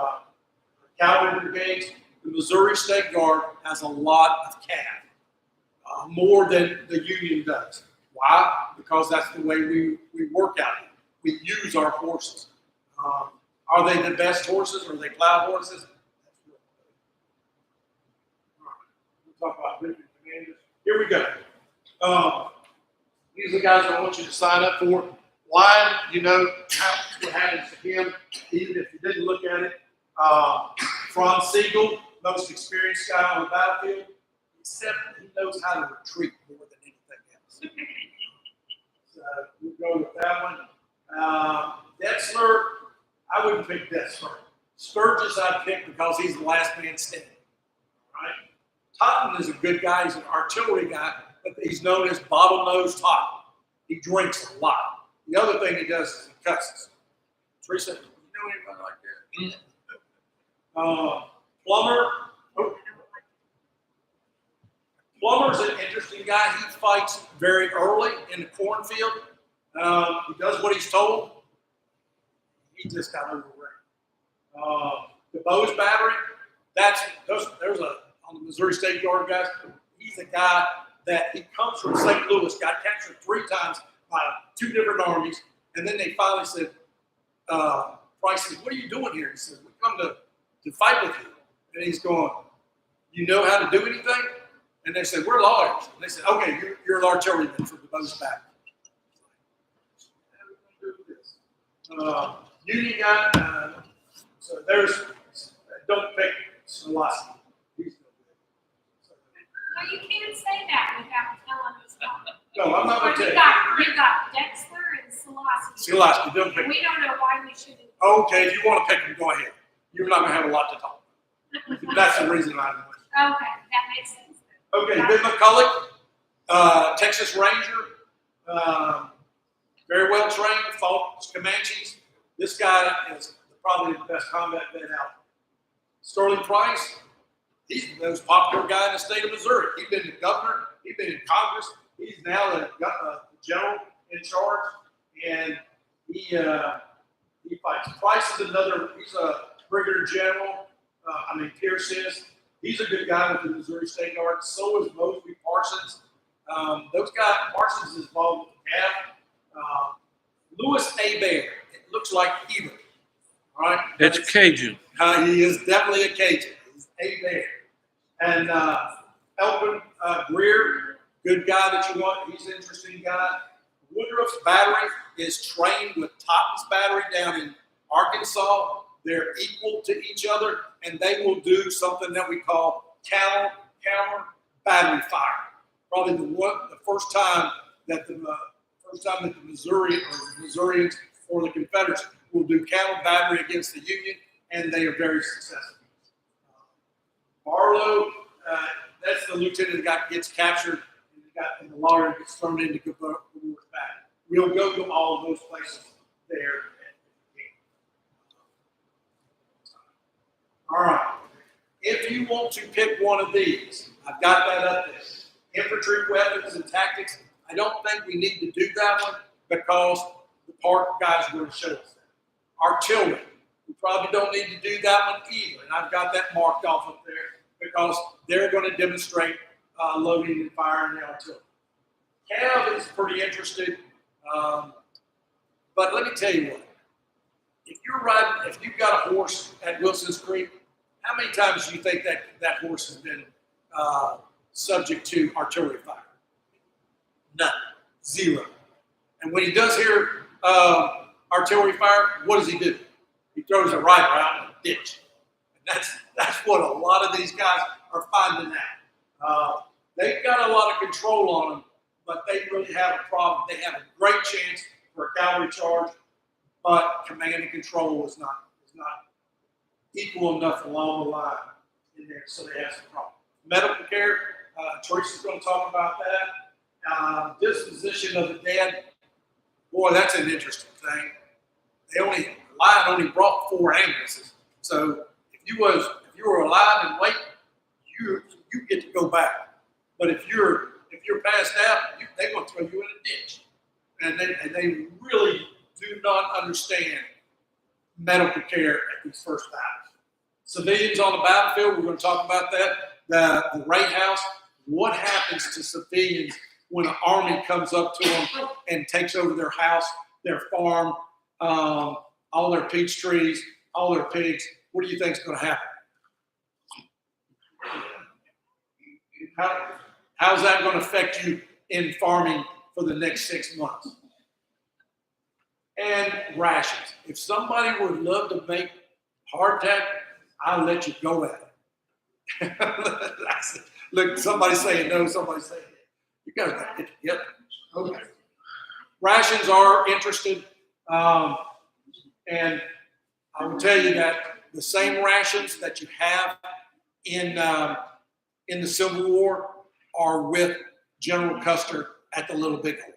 cavalry brigades. The Missouri State Guard has a lot of cav, more than the Union does. Why? Because that's the way we work out here. We use our horses. Are they the best horses? Are they plow horses? We'll talk about military commanders. Here we go. These are the guys I want you to sign up for. Lion, you know what happens to him, even if you didn't look at it. Franz Siegel, most experienced guy on the battlefield, except he knows how to retreat more than anything else. So we'll go with that one. Detzler, I wouldn't pick Detzler. Sturgis I'd pick because he's the last man standing. Right? Totten is a good guy. He's an artillery guy, but he's known as bottlenose Totten. He drinks a lot. The other thing he does is he cusses. Teresa, you know anybody like that? Plummer. Plummer's an interesting guy. He fights very early in the cornfield. He does what he's told. He just got overran. The Bose Battery, there's on the Missouri State Guard guys. He's a guy that he comes from St. Louis, got captured 3 times by 2 different armies, and then they finally said, Price said, "What are you doing here?" He said, "We come to fight with you." And he's going, "You know how to do anything?" And they said, "We're lawyers." And they said, "Okay, you're an artilleryman for the Bose Battery." How are we going to do this? Union guy, so don't pick Swarovski. He's no good. No, you can't say that without telling us why. No, I'm not going to tell You got Dexler and Selasi. Swarovski, don't pick. We don't know why we shouldn't. Okay, if you want to pick them, go ahead. You're not going to have a lot to talk about. That's the reason I went. Okay, that makes sense. Okay, Ben McCulloch, Texas Ranger, very well trained, fought Comanches. This guy is probably the best combat vet out there. Sterling Price, he's the most popular guy in the state of Missouri. He's been the governor, he's been in Congress, he's now the general in charge, and he fights. Price is he's a brigadier general. Pierce is. He's a good guy with the Missouri State Guard. So is Mosby Parsons. Those guys, Parsons is involved with the CAF. Louis Hebert, it looks like Hebert. All right? It's Cajun. He is definitely a Cajun. He's Hebert. And Elvin Greer, good guy that you want. He's an interesting guy. Woodruff's battery is trained with Totten's battery down in Arkansas. They're equal to each other, and they will do something that we call counter battery fire. Probably the first time that the Missourians or the Confederates will do counter battery against the Union, and they are very successful. Barlow, that's the lieutenant that gets captured and the lawyer gets thrown into Gabor back. We'll go to all of those places there. All right. If you want to pick one of these, I've got that up there. Infantry weapons and tactics. I don't think we need to do that one because the park guys are going to show us that. Artillery. We probably don't need to do that one either. And I've got that marked off up there because they're going to demonstrate loading and firing the artillery. Cav is pretty interested, but let me tell you what. If you've got a horse at Wilson's Creek, how many times do you think that horse has been subject to artillery fire? None. Zero. And when he does hear artillery fire, what does he do? He throws a rider out in a ditch. And that's what a lot of these guys are finding out. They've got a lot of control on them, but they really have a problem. They have a great chance for a cavalry charge, but command and control is not equal enough along the line in there, so they have some problems. Medical care, Teresa's going to talk about that. Disposition of the dead, boy, that's an interesting thing. Lyon only brought 4 ambulances, so if you were alive and waiting, you get to go back. But if you're passed out, they're going to throw you in a ditch, and they really do not understand medical care at these first battles. Civilians on the battlefield, we're going to talk about that. The Wright House, what happens to civilians when an army comes up to them and takes over their house, their farm, all their peach trees, all their pigs? What do you think is going to happen? How's that going to affect you in farming for the next 6 months? And rations. If somebody would love to make hardtack, I'll let you go at it. Look, somebody saying no, somebody saying yes. You guys got to get together. Okay. Rations are interested, and I will tell you that the same rations that you have in the Civil War are with General Custer at the Little Bighorn.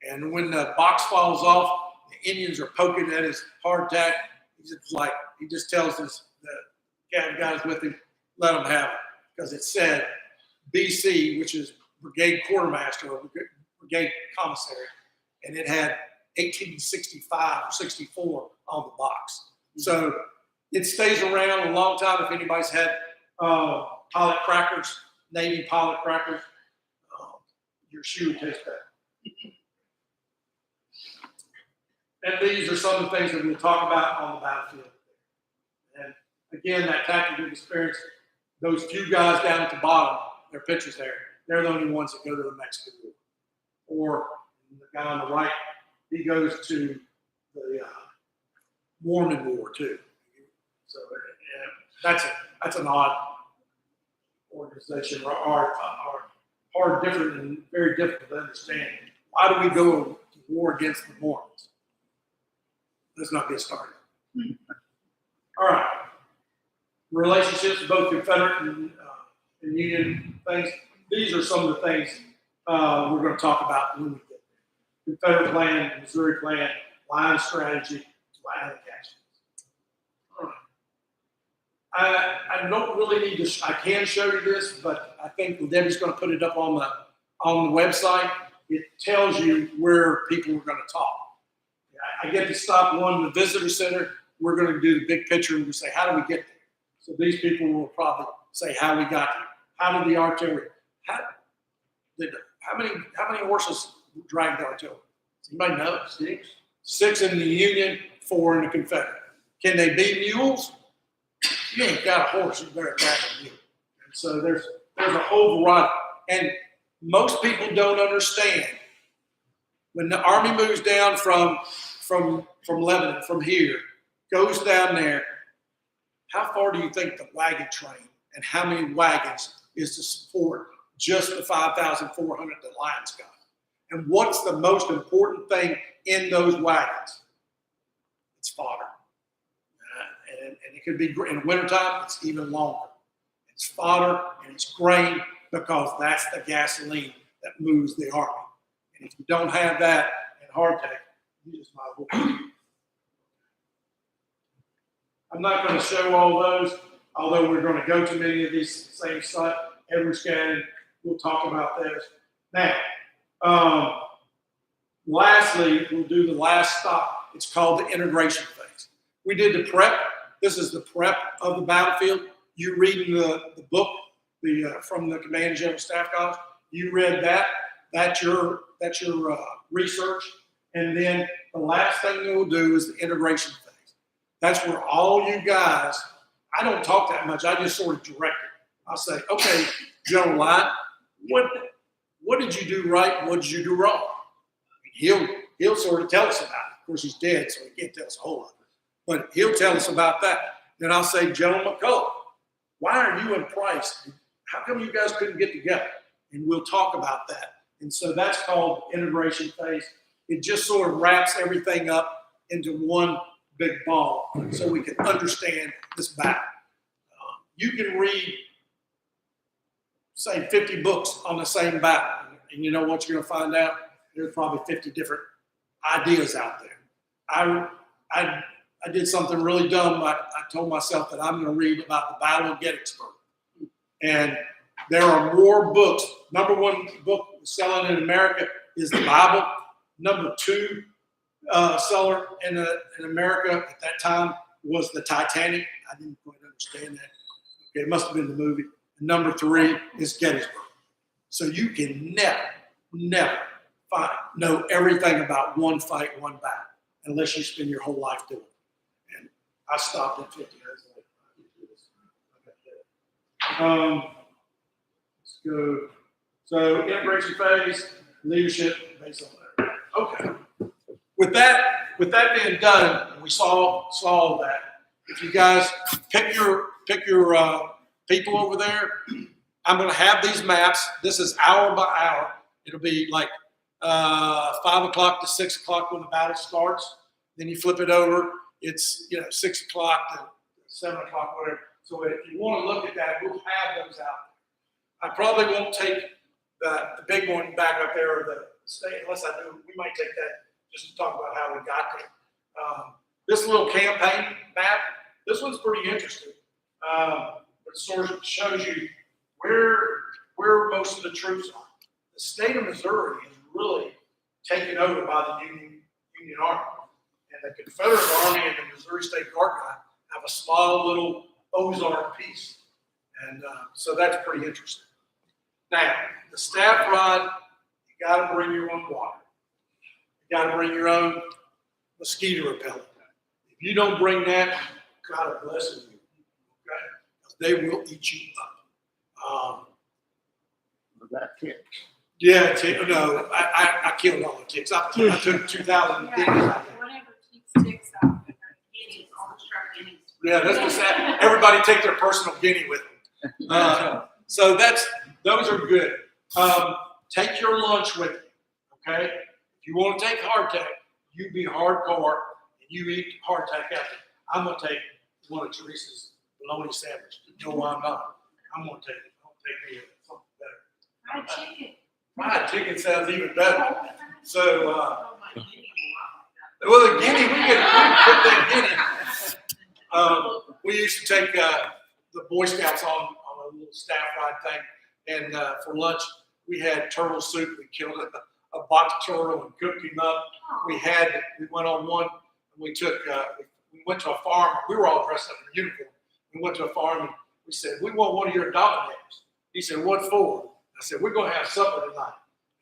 And when the box falls off, the Indians are poking at his hardtack. He just tells the guys with him, let them have it, because it said BC, which is Brigade Quartermaster or Brigade Commissary, and it had 1865 or 64 on the box. So it stays around a long time. If anybody's had pilot crackers, Navy pilot crackers, your shoe would taste better. And these are some of the things that we'll talk about on the battlefield. And again, that tactical experience, those few guys down at the bottom, their pictures there, they're the only ones that go to the Mexican War. Or the guy on the right, he goes to the Mormon War too. So that's an odd organization, or hard, different, and very difficult to understand. Why do we go to war against the Mormons? Let's not get started. All right. Relationships, both Confederate and Union things. These are some of the things we're going to talk about when we get there. Confederate plan, Missouri plan, line strategy, line action. All right. I don't really need to. I can show you this, but I think Debbie's going to put it up on the website. It tells you where people are going to talk. I get to stop one in the visitor center. We're going to do the big picture and we say, how do we get there? So these people will probably say how we got there. How did the artillery? How many horses dragged the artillery? Does anybody know? 6. 6 in the Union, 4 in the Confederate. Can they be mules? You ain't got a horse, you better drag a mule. And so there's a whole variety. And most people don't understand when the army moves down from Lebanon, from here, goes down there, how far do you think the wagon train and how many wagons is to support just the 5,400 the Lions got? And what's the most important thing in those wagons? It's fodder. And it could be, in wintertime, it's even longer. It's fodder and it's grain, because that's the gasoline that moves the army. And if you don't have that in hardtack, you just might as well. I'm not going to show all those, although we're going to go to many of these same sites. Every scan, we'll talk about those. Now, lastly, we'll do the last stop. It's called the integration phase. We did the prep. This is the prep of the battlefield. You're reading the book from the Command General Staff College. You read that. That's your research. And then the last thing you'll do is the integration phase. That's where all you guys, I don't talk that much. I just sort of direct it. I'll say, okay, General Lyon, what did you do right? What did you do wrong? He'll sort of tell us about it. Of course, he's dead, so he can't tell us a whole lot. But he'll tell us about that. Then I'll say, General McCullough, why are you and Price? How come you guys couldn't get together? And we'll talk about that. And so that's called integration phase. It just sort of wraps everything up into one big ball so we can understand this battle. You can read, say, 50 books on the same battle. And you know what you're going to find out? There's probably 50 different ideas out there. I did something really dumb. I told myself that I'm going to read about the Battle of Gettysburg. And there are more books. Number one book selling in America is the Bible. Number two seller in America at that time was the Titanic. I didn't quite understand that. Okay, it must have been the movie. And number three is Gettysburg. So you can never know everything about one fight, one battle, unless you spend your whole life doing it. And I stopped at 50 years old. Let's go. So integration phase, leadership based on that. Okay. With that being done, we saw that. If you guys pick your people over there, I'm going to have these maps. This is hour by hour. It'll be like 5 o'clock to 6 o'clock when the battle starts. Then you flip it over. It's 6 o'clock to 7 o'clock, whatever. So if you want to look at that, we'll have those out there. I probably won't take the big one back up there, or the state, unless I do. We might take that just to talk about how we got there. This little campaign map, this one's pretty interesting. It sort of shows you where most of the troops are. The state of Missouri is really taken over by the Union Army. And the Confederate Army and the Missouri State Guard have a small little Ozark piece. And so that's pretty interesting. Now, the staff rod, you got to bring your own water. You got to bring your own mosquito repellent. If you don't bring that, God bless you. Okay? They will eat you up. That ticks. Yeah, no, I killed all the ticks. I took 2,000 guineas out there. Whatever keeps ticks off, guineas, all the sharp guineas. Yeah, that's what's that. Everybody take their personal guinea with them. So those are good. Take your lunch with you, okay? If you want to take hardtack, you be hardcore and you eat hardtack after. I'm going to take one of Teresa's bologna sandwiches. No, I'm not. I'm going to take it. I'll take me something better. Fried chicken. Fried chicken sounds even better. So, Oh, my guinea well, the guinea, we can put that guinea. We used to take the Boy Scouts on a little staff ride thing, and for lunch we had turtle soup. We killed a box turtle and cooked him up. We went on one, and we went to a farm. We were all dressed up in uniform. We went to a farm and we said, "We want one of your dominators." He said, "What for?" I said, "We're going to have supper tonight."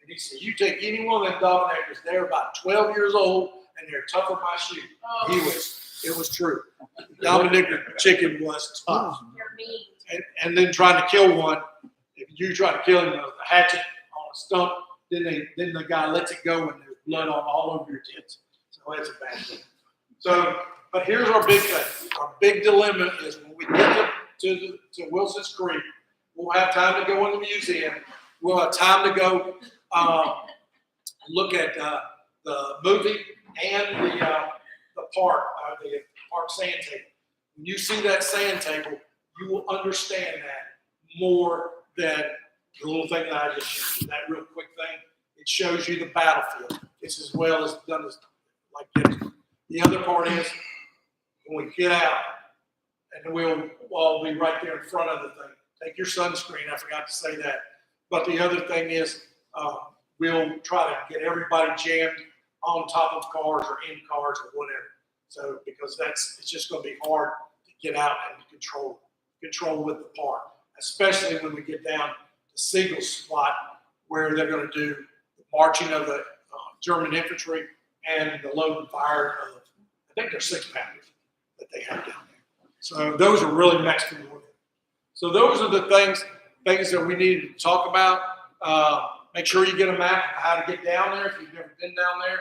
And he said, "You take any one of them dominators. They're about 12 years old and they're tough as my shoe." It was true. Dominator chicken was tough. You're mean. And then trying to kill one, if you try to kill him with a hatchet on a stump, then the guy lets it go and there's blood all over your tits. So that's a bad thing. So, but here's our big thing. Our big dilemma is when we get to Wilson's Creek, we'll have time to go in the museum. We'll have time to go look at the movie and the park sand table. When you see that sand table, you will understand that more than the little thing that I just showed you, that real quick thing. It shows you the battlefield. It's as well as done as like Gettysburg. The other part is when we get out, and we'll all be right there in front of the thing. Take your sunscreen. I forgot to say that. But the other thing is we'll try to get everybody jammed on top of cars or in cars or whatever. So because it's just going to be hard to get out and control with the park. especially when we get down to Siegel's spot, where they're going to do the marching of the German infantry and the load and fire of, I think they're 6-pounders that they have down there. So those are really Mexican warfare. So those are the things that we needed to talk about. Make sure you get a map of how to get down there if you've never been down there.